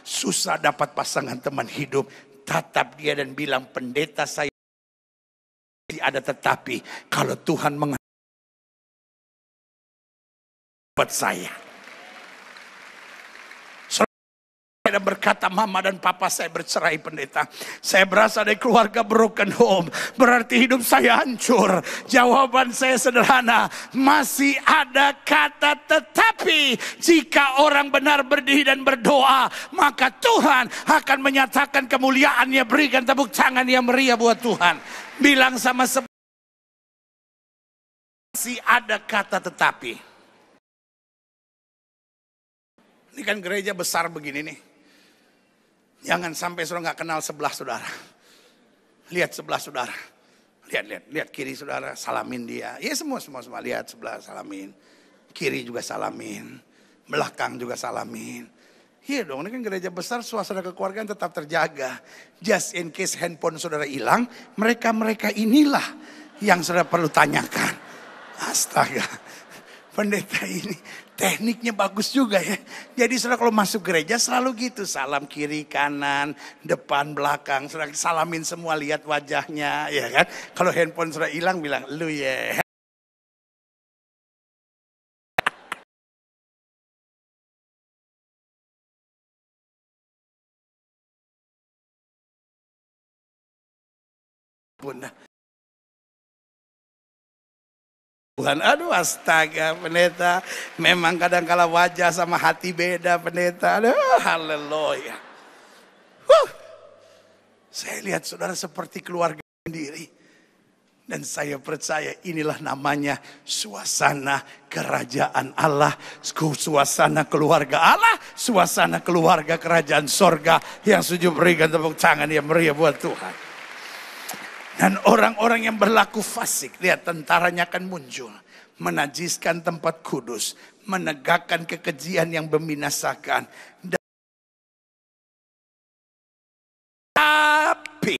susah dapat pasangan teman hidup. Tatap dia dan bilang, pendeta saya ada tetapi kalau Tuhan mengangkat saya. Dan berkata, mama dan papa saya bercerai pendeta. Saya berasal dari keluarga broken home. Berarti hidup saya hancur. Jawaban saya sederhana. Masih ada kata tetapi. Jika orang benar berdiri dan berdoa, maka Tuhan akan menyatakan kemuliaannya. Berikan tepuk tangan yang meriah buat Tuhan. Bilang sama masih ada kata tetapi. Ini kan gereja besar begini nih. Jangan sampai saudara gak kenal sebelah saudara. Lihat sebelah saudara. Lihat kiri saudara, salamin dia. Ya semua. Lihat sebelah, salamin. Kiri juga salamin. Belakang juga salamin. Iya dong, ini kan gereja besar, suasana kekeluargaan tetap terjaga. Just in case handphone saudara hilang, mereka inilah yang saudara perlu tanyakan. Astaga, pendeta ini tekniknya bagus juga ya. Jadi saudara kalau masuk gereja selalu gitu. Salam kiri, kanan, depan, belakang. Saudara salamin semua, lihat wajahnya. Ya kan? Kalau handphone saudara hilang bilang, lu ya. Bunda. Tuhan, aduh astaga pendeta. Memang kadang-kala wajah sama hati beda pendeta. Aduh haleluya. Saya lihat saudara seperti keluarga sendiri. Dan saya percaya inilah namanya suasana kerajaan Allah. Suasana keluarga Allah. Suasana keluarga kerajaan sorga. Yang setuju berikan tepuk tangan yang meriah buat Tuhan. Dan orang-orang yang berlaku fasik, lihat tentaranya akan muncul. Menajiskan tempat kudus. Menegakkan kekejian yang membinasakan. Tapi.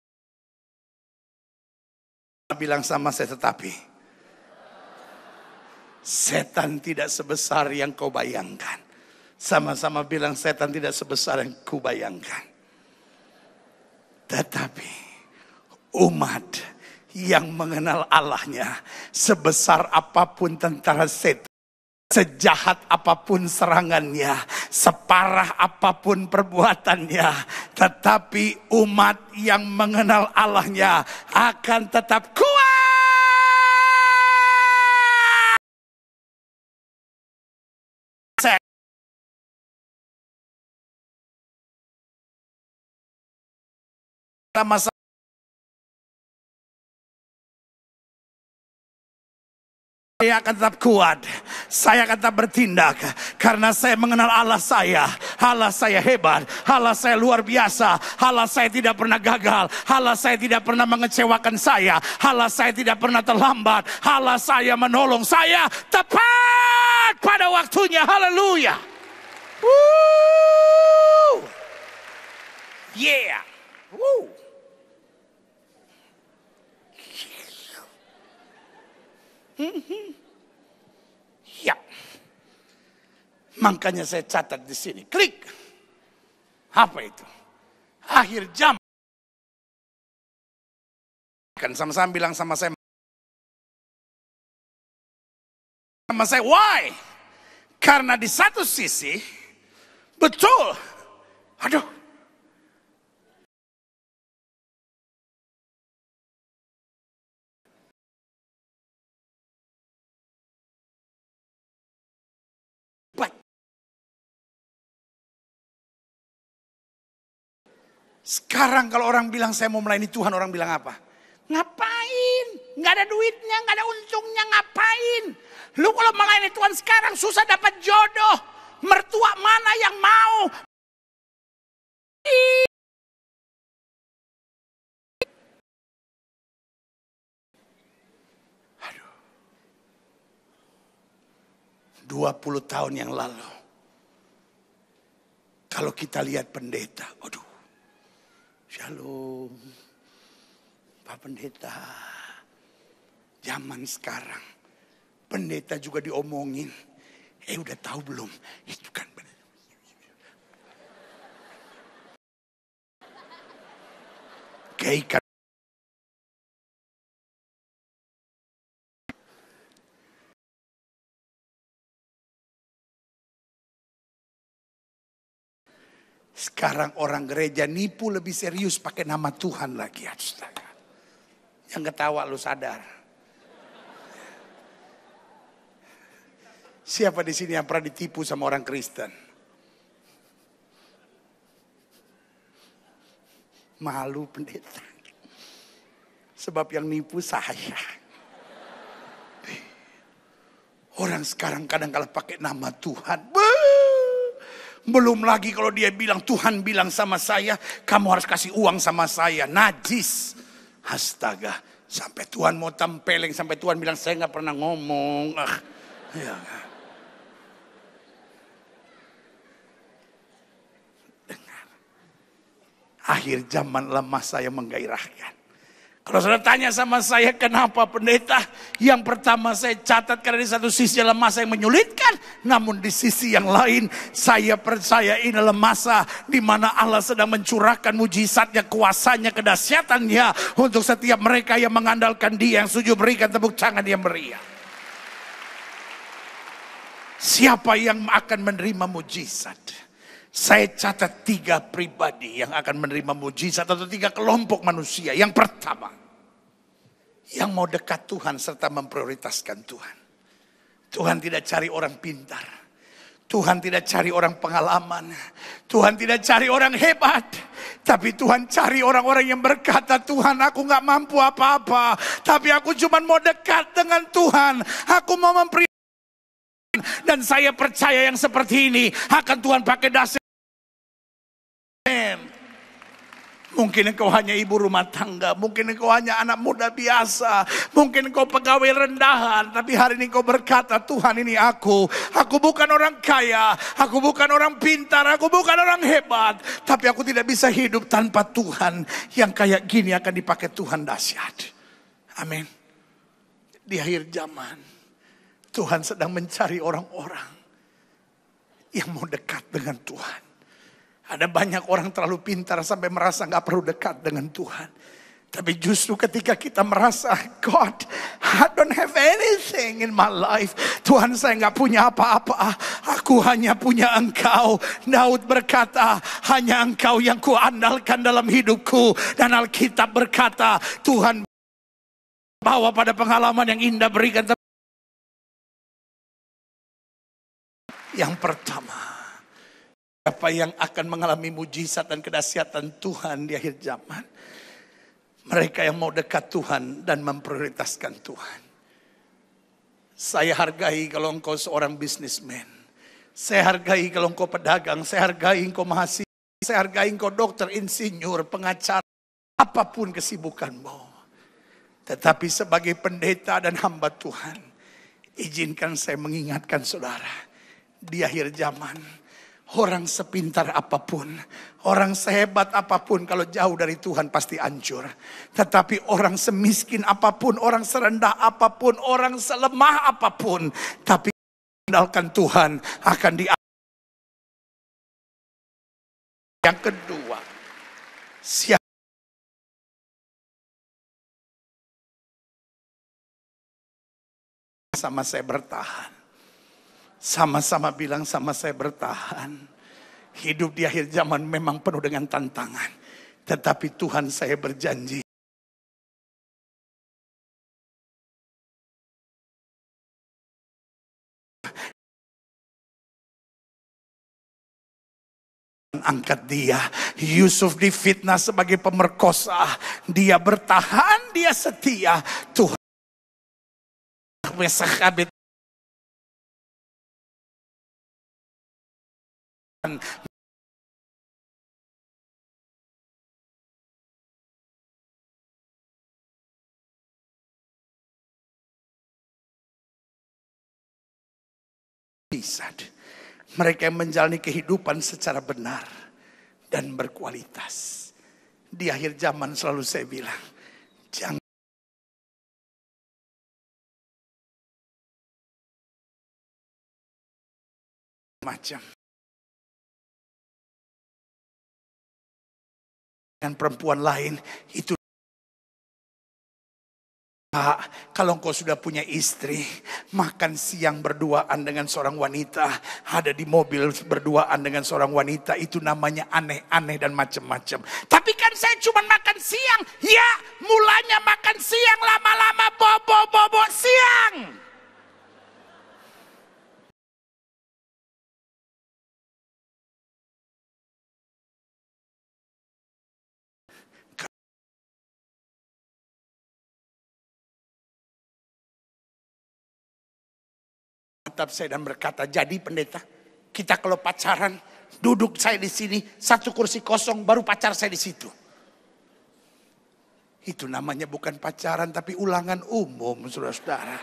Bilang sama saya tetapi. Setan tidak sebesar yang kau bayangkan. Sama-sama bilang setan tidak sebesar yang kau bayangkan. Tetapi. Umat yang mengenal Allahnya, sebesar apapun tentara setan, sejahat apapun serangannya, separah apapun perbuatannya, tetapi umat yang mengenal Allahnya akan tetap kuat. Sama-sama saya akan tetap kuat. Saya akan tetap bertindak. Karena saya mengenal Allah saya. Allah saya hebat. Allah saya luar biasa. Allah saya tidak pernah gagal. Allah saya tidak pernah mengecewakan saya. Allah saya tidak pernah terlambat. Allah saya menolong saya tepat pada waktunya. Haleluya. Woo! Yeah. Woo! Ya. Makanya saya catat di sini. Klik. Apa itu? Akhir jam. Kan sama-sama bilang sama saya. Sama saya, why? Karena di satu sisi, betul. Aduh. Sekarang kalau orang bilang saya mau melayani Tuhan, orang bilang apa? Ngapain? Nggak ada duitnya, nggak ada untungnya, ngapain? Lu kalau melayani Tuhan sekarang susah dapat jodoh. Mertua mana yang mau? Aduh. 20 tahun yang lalu. Kalau kita lihat pendeta, aduh. Shalom. Pak Pendeta. Zaman sekarang. Pendeta juga diomongin. Udah tahu belum? Itu kan benar. Kayak ikan. Sekarang orang gereja nipu lebih serius pakai nama Tuhan lagi. Astaga. Yang ketawa lu sadar. Siapa di sini yang pernah ditipu sama orang Kristen? Malu pendeta. Sebab yang nipu saya. Orang sekarang kadang kala pakai nama Tuhan. Belum lagi kalau dia bilang, Tuhan bilang sama saya, kamu harus kasih uang sama saya. Najis. Astaga. Sampai Tuhan mau tempeleng, sampai Tuhan bilang, saya gak pernah ngomong. Ya. Dengar. Akhir zaman lemah saya menggairahkan. Kalau saudara tanya sama saya kenapa pendeta? Yang pertama saya catat karena di satu sisi adalah masa yang menyulitkan. Namun di sisi yang lain saya percaya ini adalah masa di mana Allah sedang mencurahkan mujizatnya, kuasanya, kedahsyatannya. Untuk setiap mereka yang mengandalkan Dia, yang setuju berikan tepuk tangan yang meriah. Siapa yang akan menerima mujizat? Saya catat 3 pribadi yang akan menerima mujizat atau 3 kelompok manusia. Yang pertama, yang mau dekat Tuhan serta memprioritaskan Tuhan. Tuhan tidak cari orang pintar. Tuhan tidak cari orang pengalaman. Tuhan tidak cari orang hebat. Tapi Tuhan cari orang-orang yang berkata, Tuhan aku gak mampu apa-apa. Tapi aku cuma mau dekat dengan Tuhan. Aku mau memprioritaskan. Dan saya percaya yang seperti ini akan Tuhan pakai dasar. Mungkin engkau hanya ibu rumah tangga, mungkin engkau hanya anak muda biasa, mungkin engkau pegawai rendahan, tapi hari ini engkau berkata, Tuhan ini aku bukan orang kaya, aku bukan orang pintar, aku bukan orang hebat, tapi aku tidak bisa hidup tanpa Tuhan. Yang kayak gini akan dipakai Tuhan dahsyat. Amin. Di akhir zaman, Tuhan sedang mencari orang-orang yang mau dekat dengan Tuhan. Ada banyak orang terlalu pintar sampai merasa gak perlu dekat dengan Tuhan. Tapi justru ketika kita merasa, God, I don't have anything in my life. Tuhan, saya gak punya apa-apa. Aku hanya punya Engkau. Daud berkata, hanya Engkau yang kuandalkan dalam hidupku. Dan Alkitab berkata, Tuhan bawa pada pengalaman yang indah berikan. Yang pertama, siapa yang akan mengalami mujizat dan kedahsyatan Tuhan di akhir zaman? Mereka yang mau dekat Tuhan dan memprioritaskan Tuhan. Saya hargai kalau engkau seorang bisnismen. Saya hargai kalau engkau pedagang. Saya hargai engkau mahasiswa. Saya hargai engkau dokter, insinyur, pengacara. Apapun kesibukanmu. Tetapi sebagai pendeta dan hamba Tuhan, izinkan saya mengingatkan saudara. Di akhir zaman, orang sepintar apapun, orang sehebat apapun, kalau jauh dari Tuhan pasti hancur. Tetapi orang semiskin apapun, orang serendah apapun, orang selemah apapun, tapi mengandalkan Tuhan akan Yang kedua, siapa sama saya bertahan. Sama-sama bilang sama saya bertahan. Hidup di akhir zaman memang penuh dengan tantangan. Tetapi Tuhan saya berjanji. angkat dia. Yusuf difitnah sebagai pemerkosa. Dia bertahan, dia setia. Tuhan mereka yang menjalani kehidupan secara benar dan berkualitas. Di akhir zaman selalu saya bilang, jangan macam dengan perempuan lain itu. Kalau engkau sudah punya istri, makan siang berduaan dengan seorang wanita, ada di mobil berduaan dengan seorang wanita, itu namanya aneh-aneh dan macam-macam. Tapi kan saya cuma makan siang. Ya, mulanya makan siang, lama-lama bobo siang. Saya dan berkata, jadi pendeta, kita kalau pacaran, duduk saya di sini, satu kursi kosong, baru pacar saya di situ. Itu namanya bukan pacaran, tapi ulangan umum, saudara-saudara.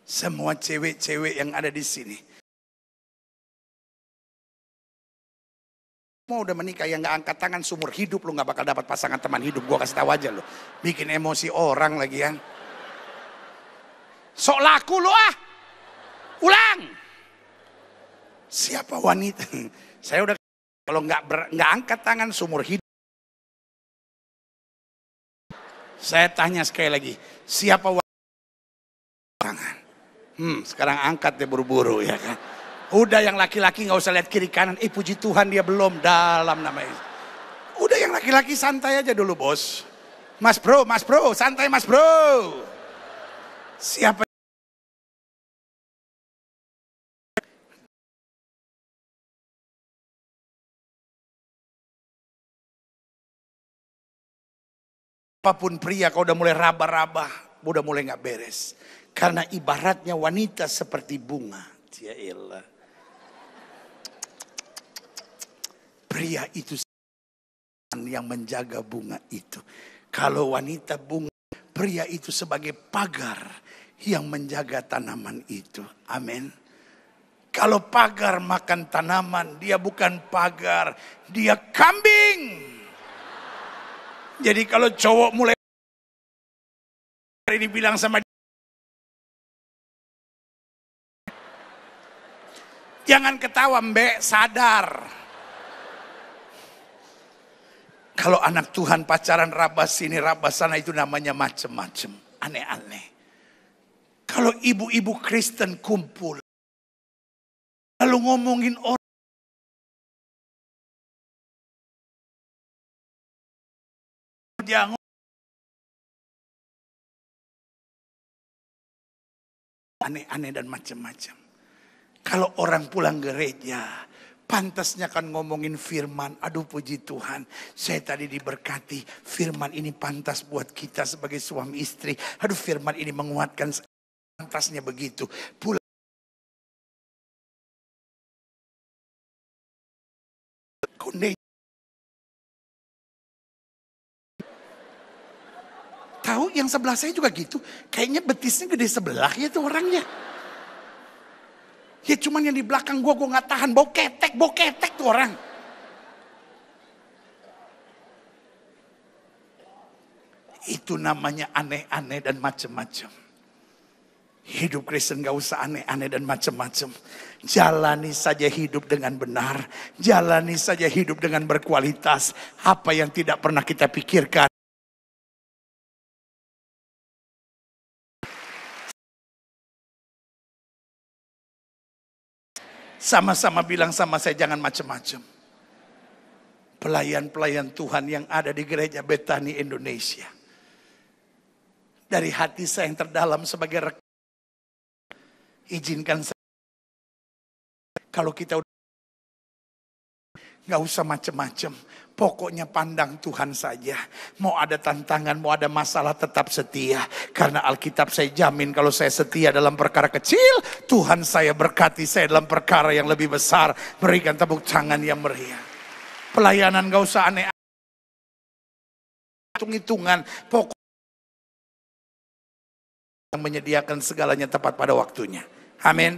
Semua cewek-cewek yang ada di sini, mau udah menikah yang gak angkat tangan seumur hidup lu gak bakal dapat pasangan teman hidup. Gua kasih tahu aja lu. Bikin emosi orang lagi kan. Sok laku lu ah. Ulang. Siapa wanita? Saya udah kalau nggak angkat tangan seumur hidup. Saya tanya sekali lagi, siapa wanita? Tangan. Sekarang angkat deh buru-buru ya kan. Udah yang laki-laki gak usah lihat kiri kanan. Puji Tuhan dia belum dalam namanya. Udah yang laki-laki santai aja dulu bos. Mas bro, santai mas bro. Siapa? Apapun pria kau udah mulai raba-raba, udah mulai gak beres. Karena ibaratnya wanita seperti bunga. Ya elah. Pria itu yang menjaga bunga itu. Kalau wanita bunga, pria itu sebagai pagar yang menjaga tanaman itu. Amin. Kalau pagar makan tanaman, dia bukan pagar, dia kambing. Jadi kalau cowok mulai dibilang sama dia, jangan ketawa mbak, sadar. Kalau anak Tuhan pacaran rabas sini rabas sana itu namanya macem-macem. Aneh-aneh. Kalau ibu-ibu Kristen kumpul. Lalu ngomongin orang. Jangan. Aneh-aneh dan macam-macam. Kalau orang pulang gereja, pantasnya kan ngomongin firman. Aduh puji Tuhan, saya tadi diberkati. Firman ini pantas buat kita sebagai suami istri. Aduh firman ini menguatkan. Pantasnya begitu. Pulang. Tahu yang sebelah saya juga gitu. Kayaknya betisnya gede sebelah ya tuh orangnya. Ya cuman yang di belakang gue gak tahan. Bau ketek tuh orang. Itu namanya aneh-aneh dan macam-macam. Hidup Kristen gak usah aneh-aneh dan macam-macam. Jalani saja hidup dengan benar. Jalani saja hidup dengan berkualitas. Apa yang tidak pernah kita pikirkan. Sama-sama bilang sama saya jangan macam-macam. Pelayan-pelayan Tuhan yang ada di gereja Betani Indonesia. Dari hati saya yang terdalam sebagai rekan. Izinkan kalau kita udah nggak usah macem-macem. Pokoknya pandang Tuhan saja. Mau ada tantangan, mau ada masalah, tetap setia. Karena Alkitab saya jamin kalau saya setia dalam perkara kecil, Tuhan saya berkati saya dalam perkara yang lebih besar. Berikan tepuk tangan yang meriah. Pelayanan gak usah aneh. Hitung-hitungan. Pokoknya yang menyediakan segalanya tepat pada waktunya. Amin.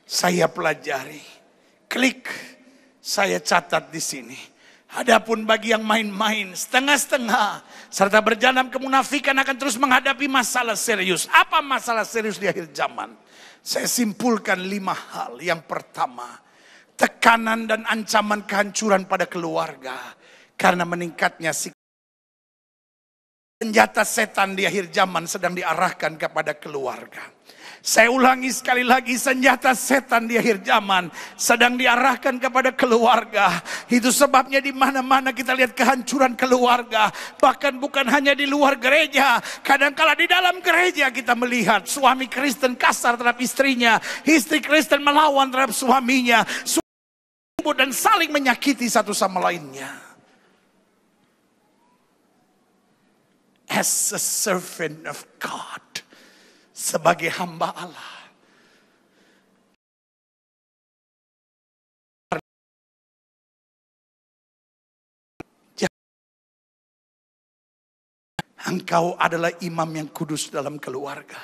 Saya pelajari. Klik. Saya catat di sini. Adapun bagi yang main-main, setengah-setengah, serta berjalan kemunafikan akan terus menghadapi masalah serius. Apa masalah serius di akhir zaman? Saya simpulkan 5 hal. Yang pertama, tekanan dan ancaman kehancuran pada keluarga. Karena meningkatnya senjata setan di akhir zaman sedang diarahkan kepada keluarga. Saya ulangi sekali lagi, senjata setan di akhir zaman sedang diarahkan kepada keluarga. Itu sebabnya di mana-mana kita lihat kehancuran keluarga. Bahkan bukan hanya di luar gereja. Kadang-kala di dalam gereja kita melihat suami Kristen kasar terhadap istrinya. Istri Kristen melawan terhadap suaminya. Dan saling menyakiti satu sama lainnya. As a servant of God. Sebagai hamba Allah. Engkau adalah imam yang kudus dalam keluarga.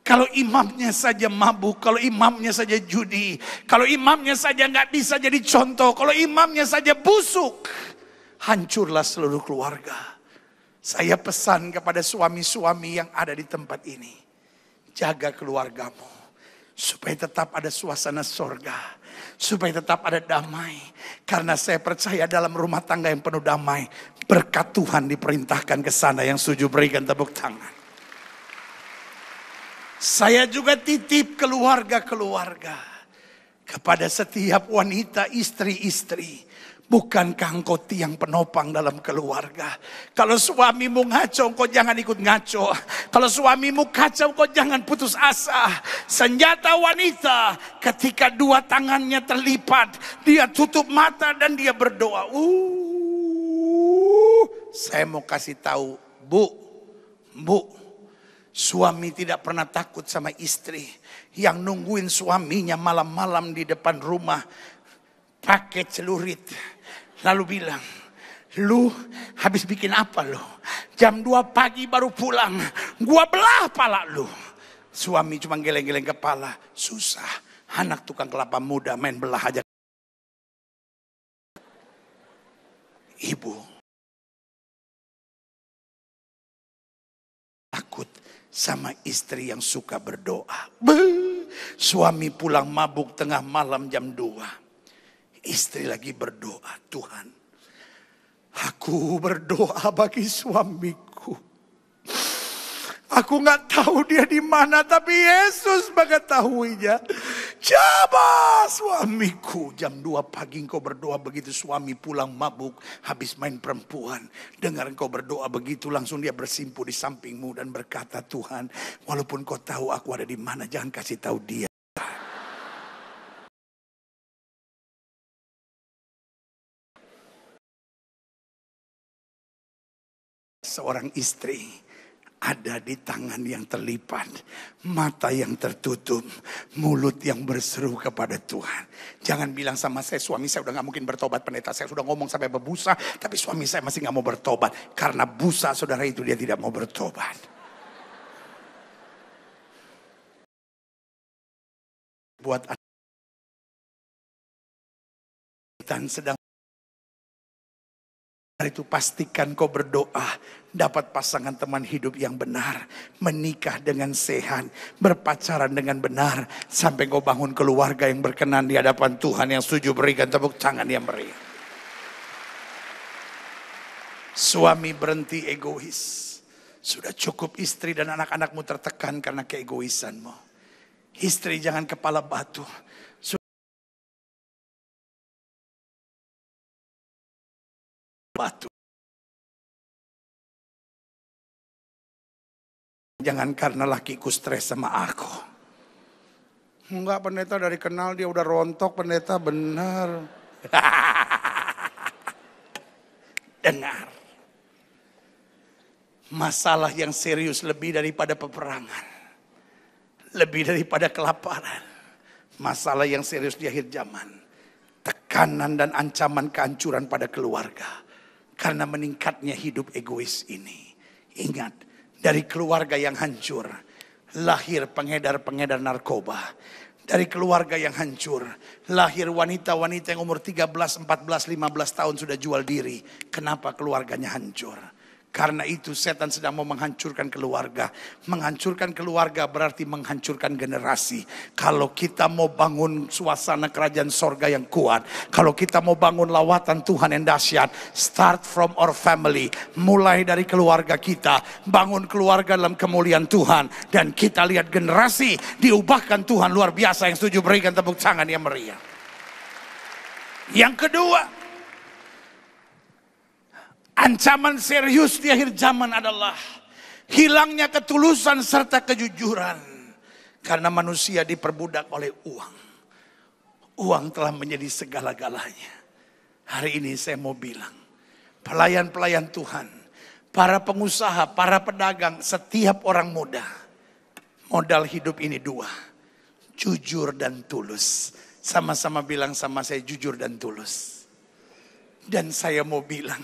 Kalau imamnya saja mabuk, kalau imamnya saja judi, kalau imamnya saja nggak bisa jadi contoh, kalau imamnya saja busuk, hancurlah seluruh keluarga. Saya pesan kepada suami-suami yang ada di tempat ini. Jaga keluargamu. Supaya tetap ada suasana sorga. Supaya tetap ada damai. Karena saya percaya dalam rumah tangga yang penuh damai. Berkat Tuhan diperintahkan ke sana. Yang setuju berikan tepuk tangan. Saya juga titip keluarga-keluarga. Kepada setiap wanita, istri-istri. Bukankah engkau tiang penopang dalam keluarga? Kalau suamimu ngaco, engkau jangan ikut ngaco. Kalau suamimu kacau, engkau jangan putus asa. Senjata wanita, ketika 2 tangannya terlipat, dia tutup mata dan dia berdoa. Saya mau kasih tahu, Bu, suami tidak pernah takut sama istri. Yang nungguin suaminya malam-malam di depan rumah, pakai celurit. Lalu bilang, lu habis bikin apa lu? Jam 2 pagi baru pulang. Gua belah pala lu. Suami cuma geleng-geleng kepala. Susah. Anak tukang kelapa muda main belah aja. Ibu takut sama istri yang suka berdoa. Suami pulang mabuk tengah malam jam 2. Istri lagi berdoa, Tuhan, aku berdoa bagi suamiku. Aku nggak tahu dia di mana, tapi Yesus mengetahuinya. Coba suamiku, jam 2 pagi engkau berdoa begitu, suami pulang mabuk, habis main perempuan. Dengar engkau berdoa begitu, langsung dia bersimpuh di sampingmu dan berkata, Tuhan, walaupun kau tahu aku ada di mana, jangan kasih tahu dia. Seorang istri ada di tangan yang terlipat, mata yang tertutup, mulut yang berseru kepada Tuhan. Jangan bilang sama saya, suami saya udah gak mungkin bertobat, pendeta saya sudah ngomong sampai berbusa, tapi suami saya masih gak mau bertobat. Karena busa saudara itu dia tidak mau bertobat. Buat dan sedang itu pastikan kau berdoa, dapat pasangan teman hidup yang benar, menikah dengan sehat, berpacaran dengan benar, sampai kau bangun keluarga yang berkenan di hadapan Tuhan. Yang setuju berikan tepuk tangan yang meriah. Suami berhenti egois. Sudah cukup istri dan anak-anakmu tertekan karena keegoisanmu. Istri jangan kepala batu. Batu. Jangan karena lakiku stres sama aku. Enggak, pendeta, dari kenal dia udah rontok, pendeta, benar. Dengar. Masalah yang serius lebih daripada peperangan. Lebih daripada kelaparan. Masalah yang serius di akhir zaman. Tekanan dan ancaman kehancuran pada keluarga. Karena meningkatnya hidup egois ini. Ingat, dari keluarga yang hancur, lahir pengedar-pengedar narkoba. Dari keluarga yang hancur, lahir wanita-wanita yang umur 13, 14, 15 tahun sudah jual diri. Kenapa keluarganya hancur? Karena itu setan sedang mau menghancurkan keluarga. Menghancurkan keluarga berarti menghancurkan generasi. Kalau kita mau bangun suasana kerajaan sorga yang kuat. Kalau kita mau bangun lawatan Tuhan yang dahsyat. Start from our family. Mulai dari keluarga kita. Bangun keluarga dalam kemuliaan Tuhan. Dan kita lihat generasi diubahkan Tuhan luar biasa. Yang setuju berikan tepuk tangan yang meriah. Yang kedua, ancaman serius di akhir zaman adalah hilangnya ketulusan serta kejujuran. Karena manusia diperbudak oleh uang. Uang telah menjadi segala-galanya. Hari ini saya mau bilang, pelayan-pelayan Tuhan, para pengusaha, para pedagang, setiap orang muda, modal hidup ini dua, jujur dan tulus. Sama-sama bilang sama saya, jujur dan tulus. Dan saya mau bilang,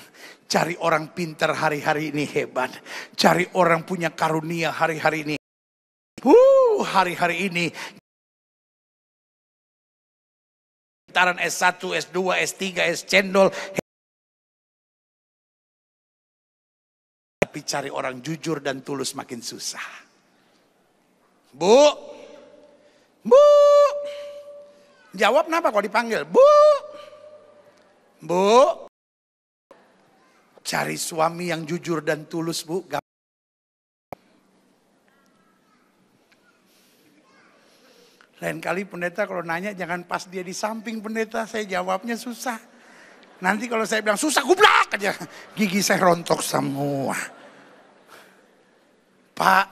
cari orang pintar hari-hari ini hebat. Cari orang punya karunia hari-hari ini. Hari-hari ini. Gitaran S1, S2, S3, S cendol. Tapi cari orang jujur dan tulus makin susah. Bu. Jawab kenapa kalau dipanggil? Bu, cari suami yang jujur dan tulus, Bu. Lain kali pendeta kalau nanya jangan pas dia di samping pendeta, saya jawabnya susah. Nanti kalau saya bilang susah, gublak aja. Gigi saya rontok semua. Pak,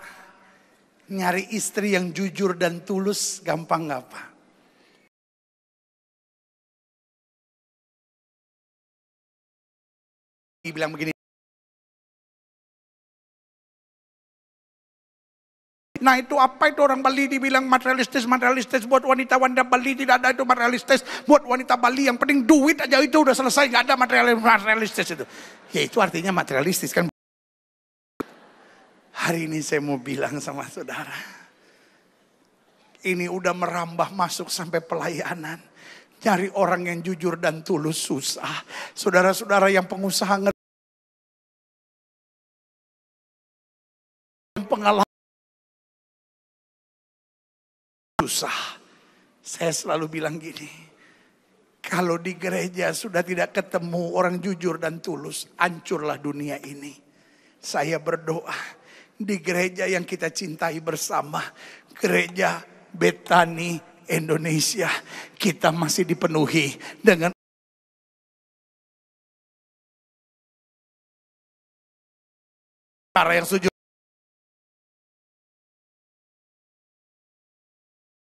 nyari istri yang jujur dan tulus gampang gak, Pak? Bilang begini. Nah itu apa itu orang Bali dibilang materialistis buat wanita-wanita Bali, tidak ada itu materialistis buat wanita Bali, yang penting duit aja itu udah selesai, nggak ada materialistis itu. Ya itu artinya materialistis kan. Hari ini saya mau bilang sama saudara, ini udah merambah masuk sampai pelayanan. Cari orang yang jujur dan tulus susah. Saudara-saudara yang pengusaha pengalaman susah. Saya selalu bilang gini, kalau di gereja sudah tidak ketemu orang jujur dan tulus, hancurlah dunia ini. Saya berdoa di gereja yang kita cintai bersama, gereja Betani Indonesia, kita masih dipenuhi dengan cara yang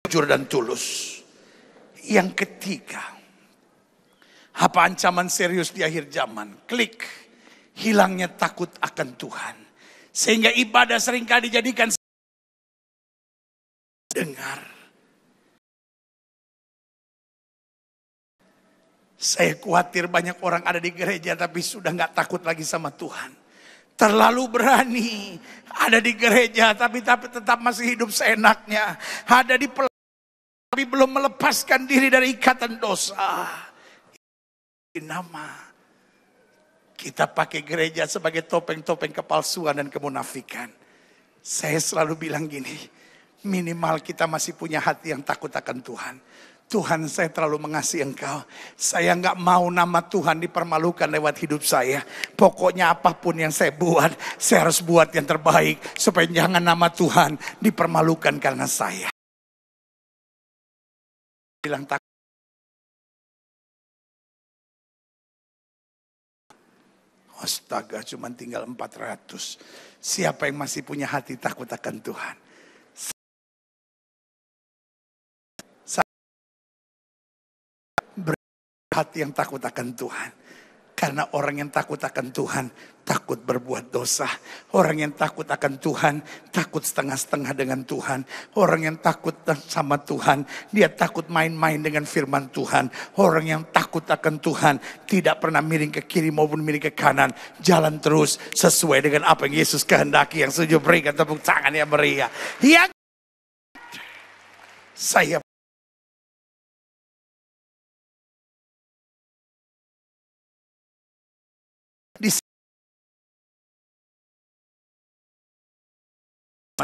jujur dan tulus. Yang ketiga, apa ancaman serius di akhir zaman? Klik, hilangnya takut akan Tuhan. Sehingga ibadah seringkali dijadikan dengar. Saya khawatir banyak orang ada di gereja tapi sudah gak takut lagi sama Tuhan. Terlalu berani ada di gereja tapi tetap masih hidup seenaknya. Ada di tapi belum melepaskan diri dari ikatan dosa. Nama kita pakai gereja sebagai topeng-topeng kepalsuan dan kemunafikan. Saya selalu bilang gini, minimal kita masih punya hati yang takut akan Tuhan. Tuhan, saya terlalu mengasihi Engkau. Saya nggak mau nama Tuhan dipermalukan lewat hidup saya. Pokoknya apapun yang saya buat, saya harus buat yang terbaik. Supaya jangan nama Tuhan dipermalukan karena saya. Bilang takut. Astaga, cuma tinggal 400. Siapa yang masih punya hati takut akan Tuhan? Hati yang takut akan Tuhan. Karena orang yang takut akan Tuhan takut berbuat dosa. Orang yang takut akan Tuhan takut setengah-setengah dengan Tuhan. Orang yang takut sama Tuhan, dia takut main-main dengan firman Tuhan. Orang yang takut akan Tuhan tidak pernah miring ke kiri maupun miring ke kanan. Jalan terus sesuai dengan apa yang Yesus kehendaki. Yang setuju berikan tepuk tangan yang meriah. Yang saya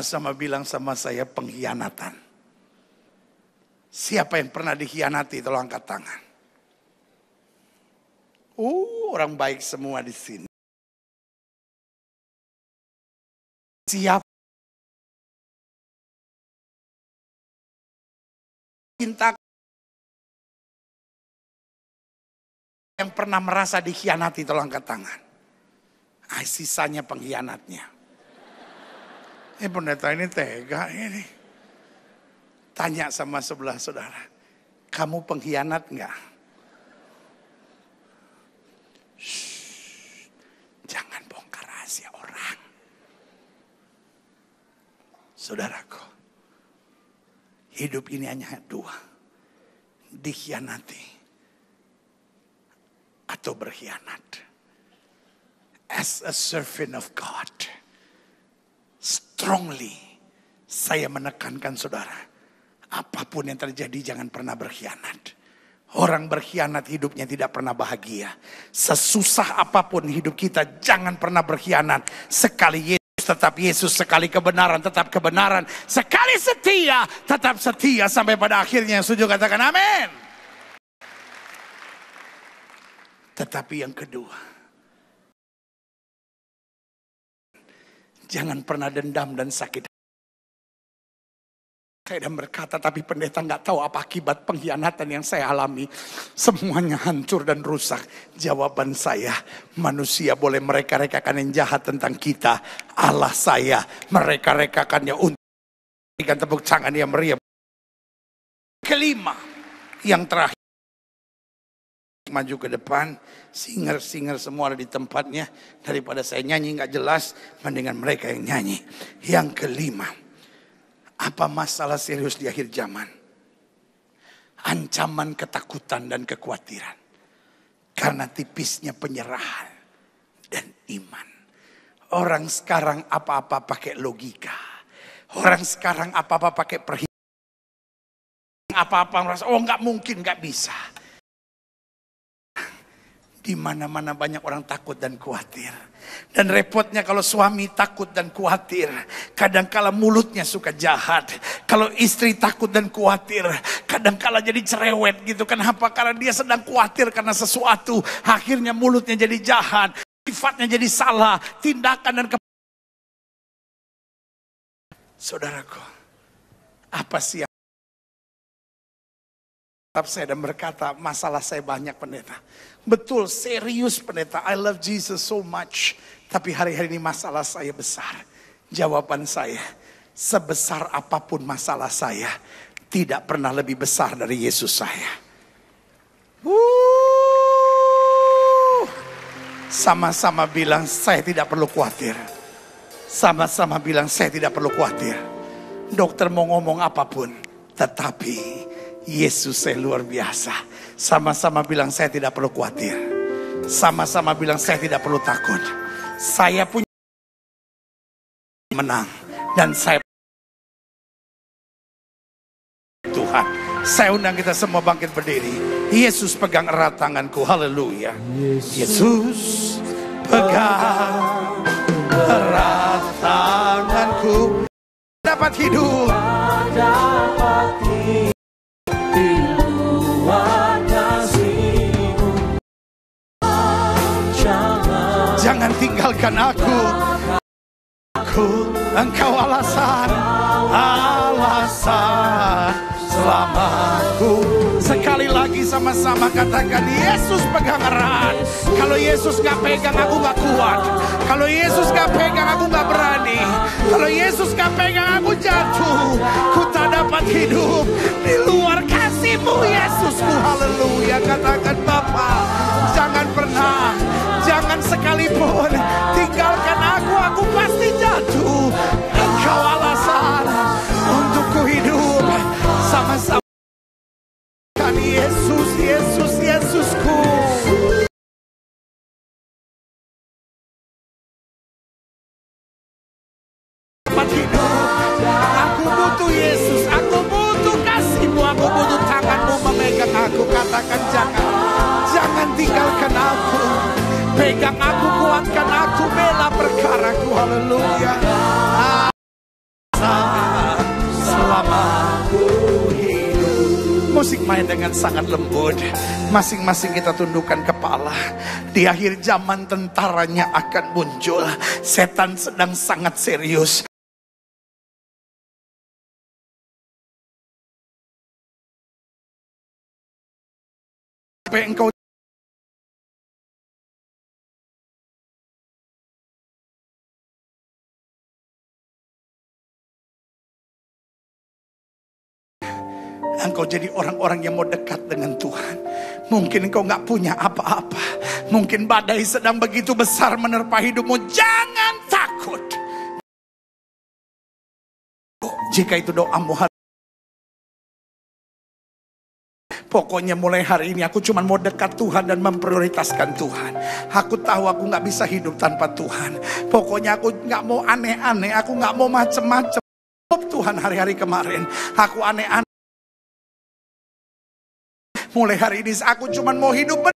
sama bilang sama saya pengkhianatan. Siapa yang pernah dikhianati? Tolong angkat tangan. Orang baik semua di sini. Siapa cinta yang pernah merasa dikhianati? Tolong angkat tangan. Sisanya pengkhianatnya. Pendeta ini tega ini. Tanya sama sebelah saudara, kamu pengkhianat enggak? Jangan bongkar rahasia orang. Saudaraku, hidup ini hanya dua. Dikhianati atau berkhianat. As a servant of God, strongly saya menekankan saudara, apapun yang terjadi jangan pernah berkhianat. Orang berkhianat hidupnya tidak pernah bahagia. Sesusah apapun hidup kita jangan pernah berkhianat. Sekali Yesus tetap Yesus, sekali kebenaran tetap kebenaran, sekali setia tetap setia sampai pada akhirnya. Yang setuju katakan amin. Tetapi yang kedua, jangan pernah dendam dan sakit. Saya dan berkata, tapi pendeta nggak tahu apa akibat pengkhianatan yang saya alami. Semuanya hancur dan rusak. Jawaban saya, manusia boleh mereka-rekakan yang jahat tentang kita. Allah saya mereka-rekakannya untuk berikan tepuk tangan yang meriah. Kelima, yang terakhir. Maju ke depan, singer-singer semua ada di tempatnya. Daripada saya nyanyi nggak jelas, mendingan mereka yang nyanyi. Yang kelima, apa masalah serius di akhir zaman? Ancaman ketakutan dan kekhawatiran. Karena tipisnya penyerahan dan iman. Orang sekarang apa-apa pakai logika. Orang sekarang apa-apa pakai perhitungan. Apa-apa merasa, oh nggak mungkin, nggak bisa. Di mana-mana banyak orang takut dan khawatir. Dan repotnya kalau suami takut dan khawatir, kadangkala mulutnya suka jahat. Kalau istri takut dan khawatir, kadangkala jadi cerewet gitu. Kenapa? Karena dia sedang khawatir karena sesuatu. Akhirnya mulutnya jadi jahat, sifatnya jadi salah, tindakan dan Saudaraku, apa sih yang saya dan berkata, masalah saya banyak pendeta. Betul, serius pendeta. I love Jesus so much. Tapi hari-hari ini masalah saya besar. Jawaban saya, sebesar apapun masalah saya, tidak pernah lebih besar dari Yesus saya. Sama-sama bilang, saya tidak perlu khawatir. Sama-sama bilang, saya tidak perlu khawatir. Dokter mau ngomong apapun, tetapi Yesus saya luar biasa. Sama-sama bilang saya tidak perlu khawatir. Sama-sama bilang saya tidak perlu takut. Saya punya menang. Dan saya Tuhan. Saya undang kita semua bangkit berdiri. Yesus pegang erat tanganku. Haleluya. Yesus pegang erat tanganku. Dapat hidup. Dapat hidup. Jangan tinggalkan aku. Engkau alasan selamatku. Sekali lagi sama sama-sama katakan, Yesus pegang erat. Kalau Yesus gak pegang, aku gak kuat. Kalau Yesus gak pegang, aku gak berani. Kalau Yesus gak pegang, aku jatuh. Ku tak dapat hidup di luar kasih-Mu, Yesusku. Haleluya. Katakan, Bapa, jangan pernah, jangan sekalipun tinggalkan aku pasti jatuh. Engkau alasan untuk ku hidup. Sama-sama kan Yesus, Yesus, Yesusku. Dapat hidup. Aku butuh Yesus, aku butuh kasih-Mu, aku butuh tangan-Mu memegang aku. Katakan jangan tinggalkan aku. Pegang aku, kuatkan aku, bela perkaraku. Haleluya. Selama aku hidup. Musik main dengan sangat lembut. Masing-masing kita tundukkan kepala. Di akhir zaman tentaranya akan muncul. Setan sedang sangat serius. Sampai engkau jadi orang-orang yang mau dekat dengan Tuhan. Mungkin engkau gak punya apa-apa. Mungkin badai sedang begitu besar menerpa hidupmu. Jangan takut. Jika itu doamu hari, pokoknya mulai hari ini aku cuma mau dekat Tuhan dan memprioritaskan Tuhan. Aku tahu aku gak bisa hidup tanpa Tuhan. Pokoknya aku gak mau aneh-aneh. Aku gak mau macem-macem. Tuhan hari-hari kemarin aku aneh-aneh. Mulai hari ini aku cuma mau hidup.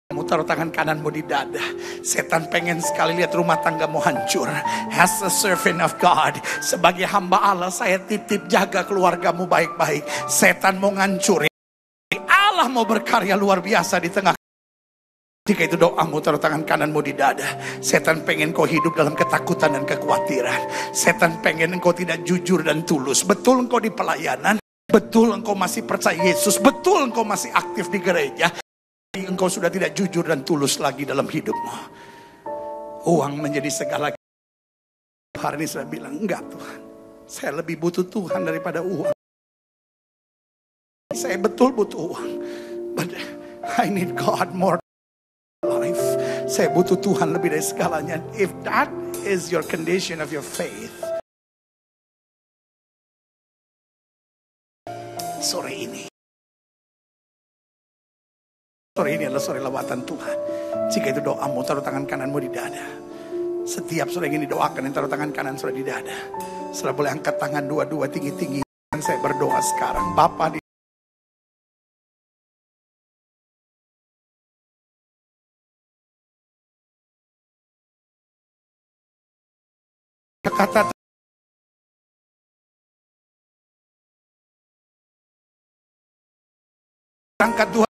Kamu taruh tangan kananmu di dada. Setan pengen sekali lihat rumah tanggamu hancur. As a servant of God, sebagai hamba Allah, saya titip jaga keluargamu baik-baik. Setan mau ngancurin. Allah mau berkarya luar biasa di tengah. Jika itu doamu, taruh tangan kananmu di dada. Setan pengen kau hidup dalam ketakutan dan kekhawatiran. Setan pengen engkau tidak jujur dan tulus. Betul engkau di pelayanan. Betul engkau masih percaya Yesus. Betul engkau masih aktif di gereja. Engkau sudah tidak jujur dan tulus lagi dalam hidupmu. Uang menjadi segala. Hari ini saya bilang, enggak Tuhan. Saya lebih butuh Tuhan daripada uang. Saya betul butuh uang. But I need God more. Life. Saya butuh Tuhan lebih dari segalanya. If that is your condition of your faith, sore ini adalah sore lawatan Tuhan. Jika itu doamu, taruh tangan kananmu di dada. Setiap sore ini didoakan, yang taruh tangan kanan sudah di dada. Setelah boleh angkat tangan dua-dua tinggi-tinggi. Saya berdoa sekarang, Bapa di kata angkat Tuhan.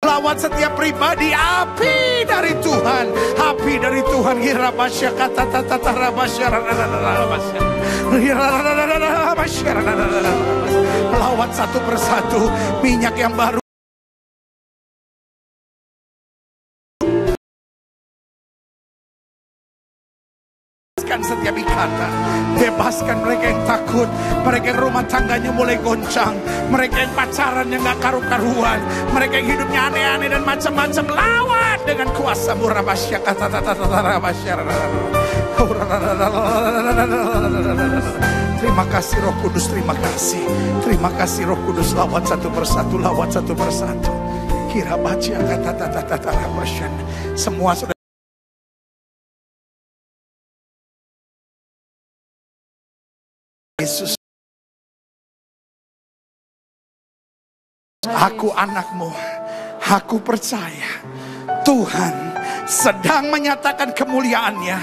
Lawat setiap pribadi, api dari Tuhan, api dari Tuhan. Hirabasya kata tata rabasya melawat satu persatu minyak yang baru. Setiap ikatan, bebaskan mereka yang takut, mereka yang rumah tangganya mulai goncang, mereka yang pacaran yang gak karu-karuan, mereka yang hidupnya aneh-aneh dan macam-macam. Lawat dengan kuasa murabasya kata rabasya. Terima kasih Roh Kudus, terima kasih Roh Kudus. Lawat satu persatu, lawat satu persatu. Kira baca kata rabasya. Semua sudah Yesus, aku anakmu, aku percaya Tuhan sedang menyatakan kemuliaannya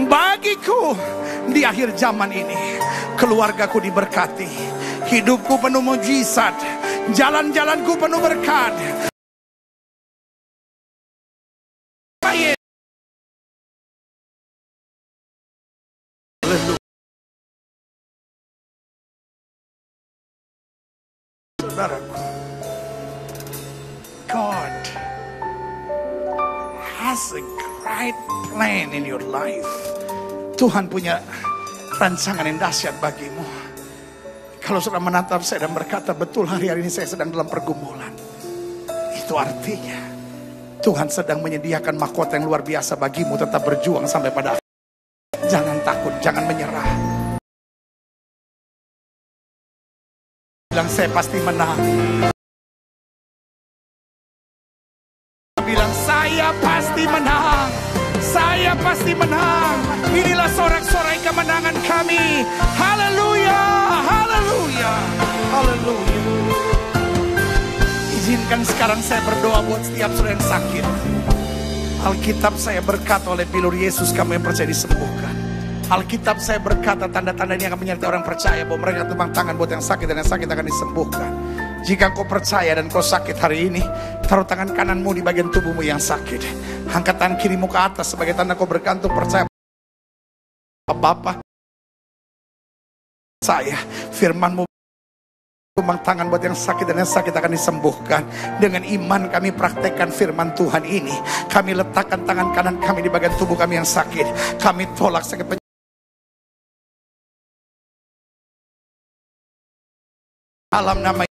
bagiku di akhir zaman ini. Keluargaku diberkati, hidupku penuh mujizat, jalan-jalanku penuh berkat. Haleluya. Saudaraku, God has a great plan in your life. Tuhan punya rancangan yang dahsyat bagimu. Kalau sudah menatap saya dan berkata, betul hari ini saya sedang dalam pergumulan, itu artinya Tuhan sedang menyediakan mahkota yang luar biasa bagimu. Tetap berjuang sampai pada akhir. Jangan takut, jangan menyerah. Bilang saya pasti menang. Bilang saya pasti menang. Saya pasti menang. Inilah sorak-sorai kemenangan kami. Haleluya, haleluya, haleluya. Izinkan sekarang saya berdoa buat setiap saudara yang sakit. Alkitab saya berkata, oleh bilur Yesus kamu yang percaya disembuhkan. Alkitab saya berkata, tanda-tanda ini akan menyertai orang percaya bahwa mereka tepang tangan buat yang sakit dan yang sakit akan disembuhkan. Jika kau percaya dan kau sakit hari ini, taruh tangan kananmu di bagian tubuhmu yang sakit. Angkat tangan kirimu ke atas sebagai tanda kau bergantung percaya. Bapa, saya firmanmu tumpang tangan buat yang sakit dan yang sakit akan disembuhkan. Dengan iman kami praktekkan firman Tuhan ini. Kami letakkan tangan kanan kami di bagian tubuh kami yang sakit. Kami tolak sakit penyakit. Dalam nama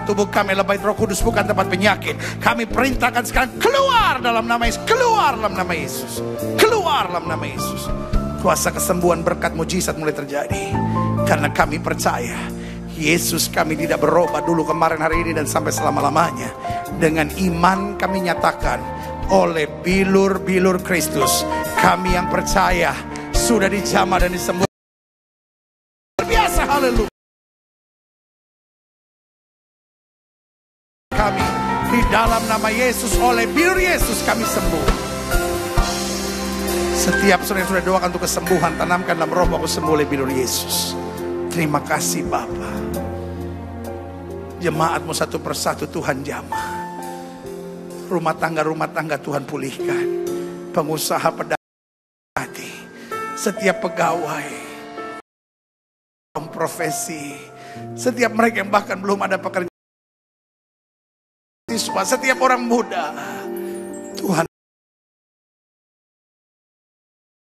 tubuh kami lebay Roh Kudus bukan tempat penyakit. Kami perintahkan sekarang keluar dalam nama Yesus. Keluar dalam nama Yesus. Keluar dalam nama Yesus. Kuasa kesembuhan, berkat, mujizat mulai terjadi. Karena kami percaya Yesus kami tidak berubah dulu, kemarin, hari ini dan sampai selama-lamanya. Dengan iman kami nyatakan oleh bilur-bilur Kristus, kami yang percaya sudah dijamah dan disembuhkan. Biasa, haleluya. Kami di dalam nama Yesus, oleh bilur Yesus kami sembuh. Setiap saudara yang sudah doakan untuk kesembuhan, tanamkan dalam roh, aku sembuh oleh bilur Yesus. Terima kasih Bapa. Jemaatmu satu persatu Tuhan jamah. Rumah tangga Tuhan pulihkan. Pengusaha, pedagang hati, setiap pegawai, profesi, setiap mereka yang bahkan belum ada pekerjaan, siswa, setiap orang muda, Tuhan,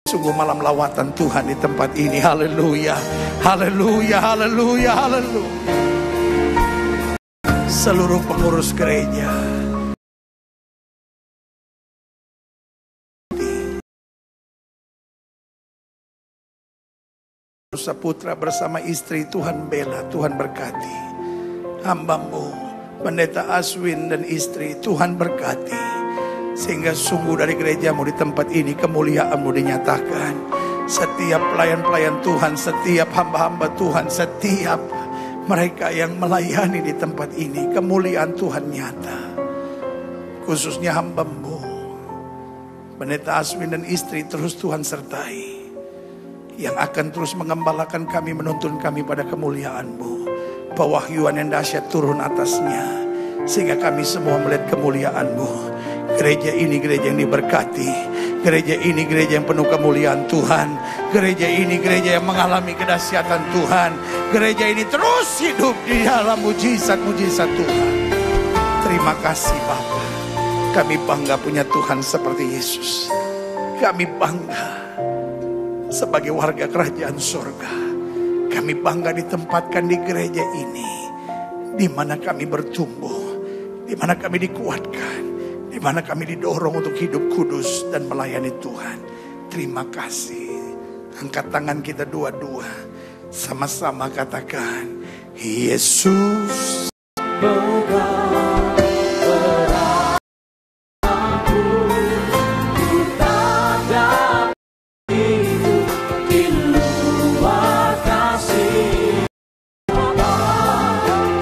sungguh malam lawatan Tuhan di tempat ini. Haleluya, haleluya, haleluya, haleluya. Seluruh pengurus gereja, Putra bersama istri, Tuhan bela, Tuhan berkati. Hamba-Mu Pendeta Aswin dan istri, Tuhan berkati. Sehingga sungguh dari gereja-Mu di tempat ini kemuliaan-Mu dinyatakan. Setiap pelayan-pelayan Tuhan, setiap hamba-hamba Tuhan, setiap mereka yang melayani di tempat ini, kemuliaan Tuhan nyata. Khususnya hamba-Mu Pendeta Aswin dan istri, terus Tuhan sertai. Yang akan terus mengembalakan kami, menuntun kami pada kemuliaan-Mu. Pewahyuan yang dahsyat turun atasnya, sehingga kami semua melihat kemuliaan-Mu. Gereja ini gereja yang diberkati. Gereja ini gereja yang penuh kemuliaan Tuhan. Gereja ini gereja yang mengalami kedahsyatan Tuhan. Gereja ini terus hidup di dalam mujizat-mujizat Tuhan. Terima kasih Bapa. Kami bangga punya Tuhan seperti Yesus. Kami bangga sebagai warga kerajaan surga. Kami bangga ditempatkan di gereja ini, di mana kami bertumbuh, di mana kami dikuatkan, di mana kami didorong untuk hidup kudus dan melayani Tuhan. Terima kasih. Angkat tangan kita dua-dua, sama-sama katakan, Yesus pegang erat aku, ku tak dapat hidup di luar kasih.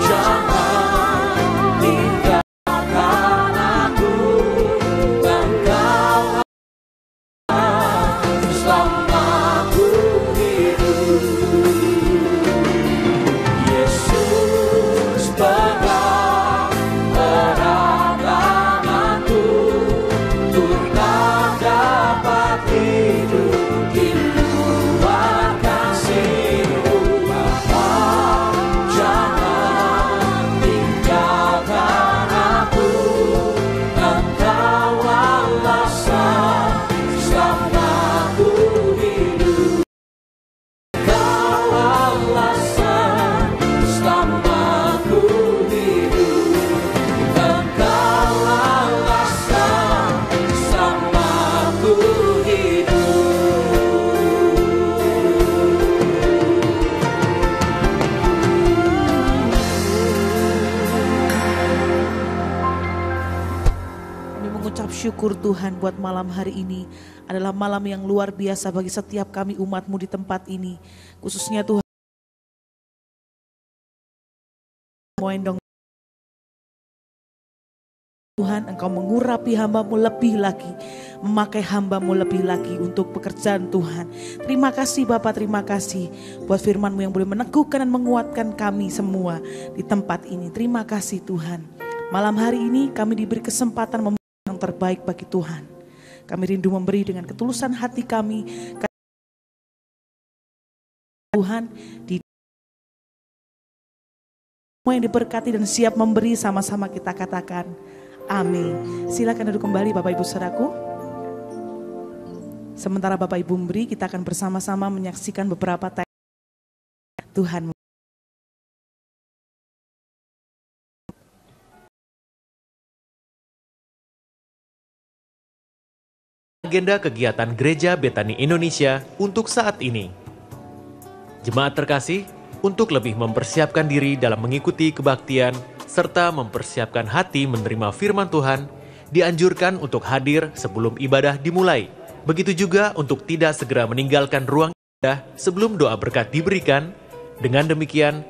Jangan tinggalkan aku, Engkau selama aku hidup. Yesus pegang bersyukur Tuhan buat malam hari ini. Adalah malam yang luar biasa bagi setiap kami umat-Mu di tempat ini. Khususnya Tuhan, Tuhan, Engkau mengurapi hamba-Mu lebih lagi, memakai hamba-Mu lebih lagi untuk pekerjaan Tuhan. Terima kasih Bapak, terima kasih buat firman-Mu yang boleh meneguhkan dan menguatkan kami semua di tempat ini. Terima kasih Tuhan. Malam hari ini kami diberi kesempatan memberi yang terbaik bagi Tuhan. Kami rindu memberi dengan ketulusan hati kami. Tuhan, di semua yang diberkati dan siap memberi, sama-sama kita katakan amin. Silakan duduk kembali Bapak Ibu Saudaraku. Sementara Bapak Ibu memberi, kita akan bersama-sama menyaksikan beberapa teks Tuhan. Agenda kegiatan Gereja Betani Indonesia untuk saat ini. Jemaat terkasih, untuk lebih mempersiapkan diri dalam mengikuti kebaktian serta mempersiapkan hati menerima firman Tuhan, dianjurkan untuk hadir sebelum ibadah dimulai. Begitu juga untuk tidak segera meninggalkan ruang ibadah sebelum doa berkat diberikan. Dengan demikian,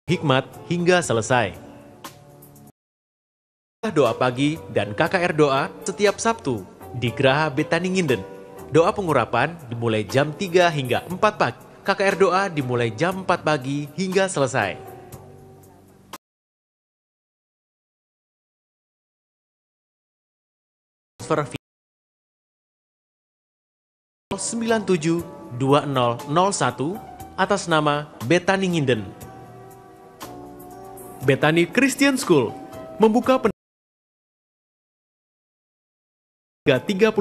hikmat hingga selesai. Doa pagi dan KKR doa setiap Sabtu di Geraha Betani Nginden. Doa pengurapan dimulai jam 3 hingga 4 pagi. KKR doa dimulai jam 4 pagi hingga selesai. 972001 atas nama Betani Nginden. Betani Christian School membuka 30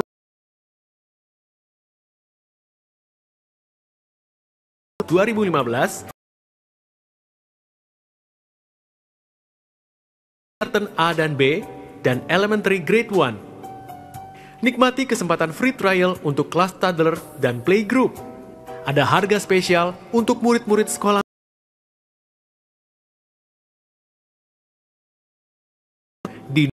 2015 Kindergarten A dan B dan Elementary Grade 1. Nikmati kesempatan free trial untuk kelas toddler dan playgroup. Ada harga spesial untuk murid-murid sekolah. Di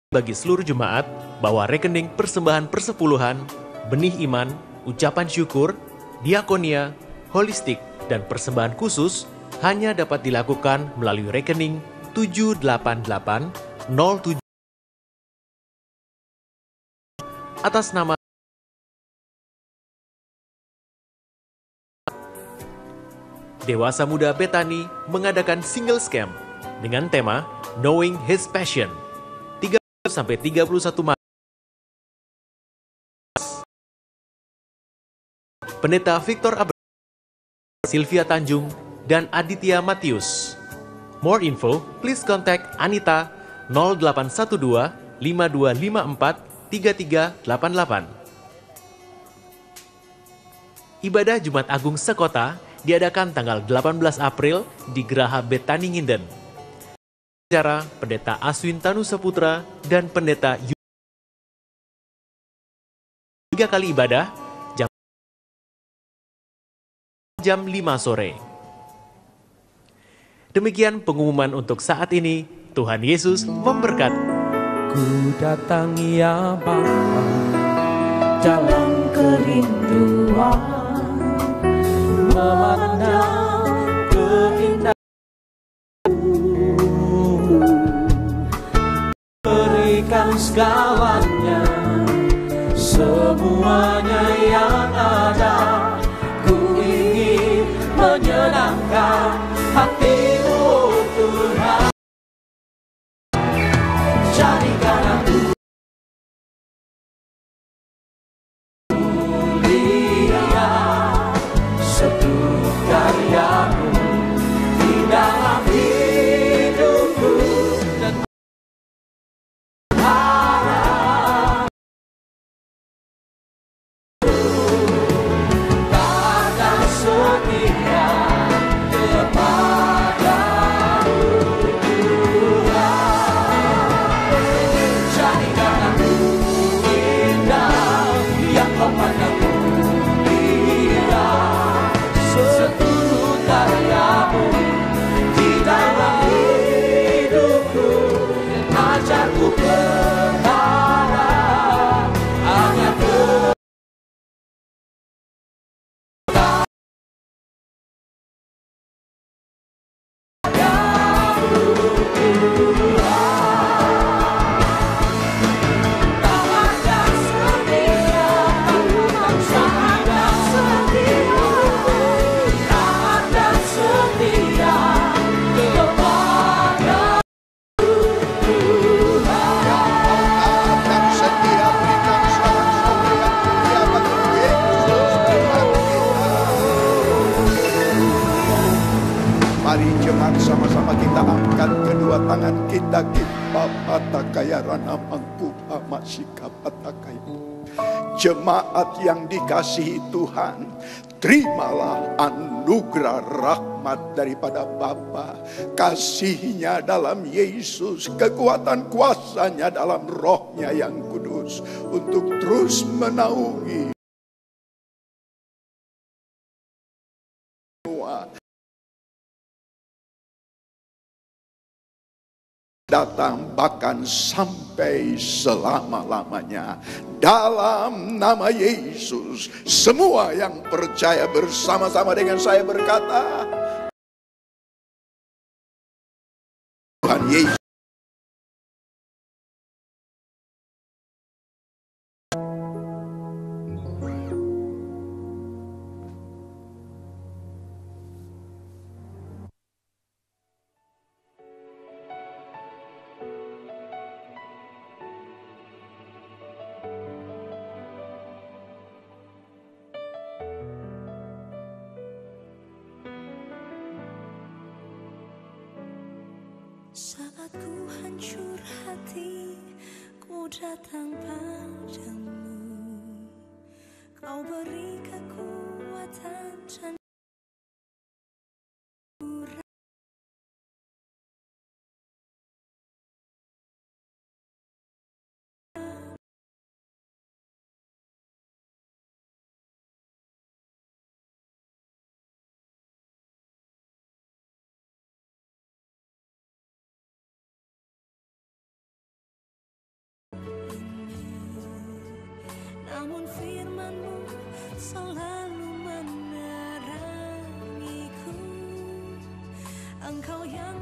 bagi seluruh jemaat, bawa rekening persembahan persepuluhan, benih iman, ucapan syukur, diakonia, holistik, dan persembahan khusus hanya dapat dilakukan melalui rekening 78807 atas nama Dewasa Muda Betani mengadakan single scam dengan tema Knowing His Passion 30-31 Maret. Pendeta Victor Abraham, Sylvia Tanjung, dan Aditya Matius. More info, please contact Anita 0812 5254 3388. Ibadah Jumat Agung Sekota diadakan tanggal 18 April di Geraha Betani Nginden. Acara Pendeta Aswin Tanu Saputra dan Pendeta Yu. 3 kali ibadah, jam 5 sore. Demikian pengumuman untuk saat ini. Tuhan Yesus memberkati. Ku datang ya Bapa dalam kerinduan, memandang keindahan, berikan segalanya, semuanya yang ada. Menyenangkan hatimu Tuhan, jadikan aku mulia seluruh karyamu di dalam hidupku dan harap pada setia daki papata kaya rana mangku pamasika patakai. Jemaat yang dikasihi Tuhan, terimalah anugerah rahmat daripada Bapa, kasihnya dalam Yesus, kekuatan kuasanya dalam rohnya yang kudus, untuk terus menaungi datang bahkan sampai selama-lamanya. Dalam nama Yesus, semua yang percaya bersama-sama dengan saya berkata, Tuhan Yesus. Saat ku hancur hati, ku datang padamu. Kau beri kekuatan dan namun firman-Mu selalu menerangiku. Engkau yang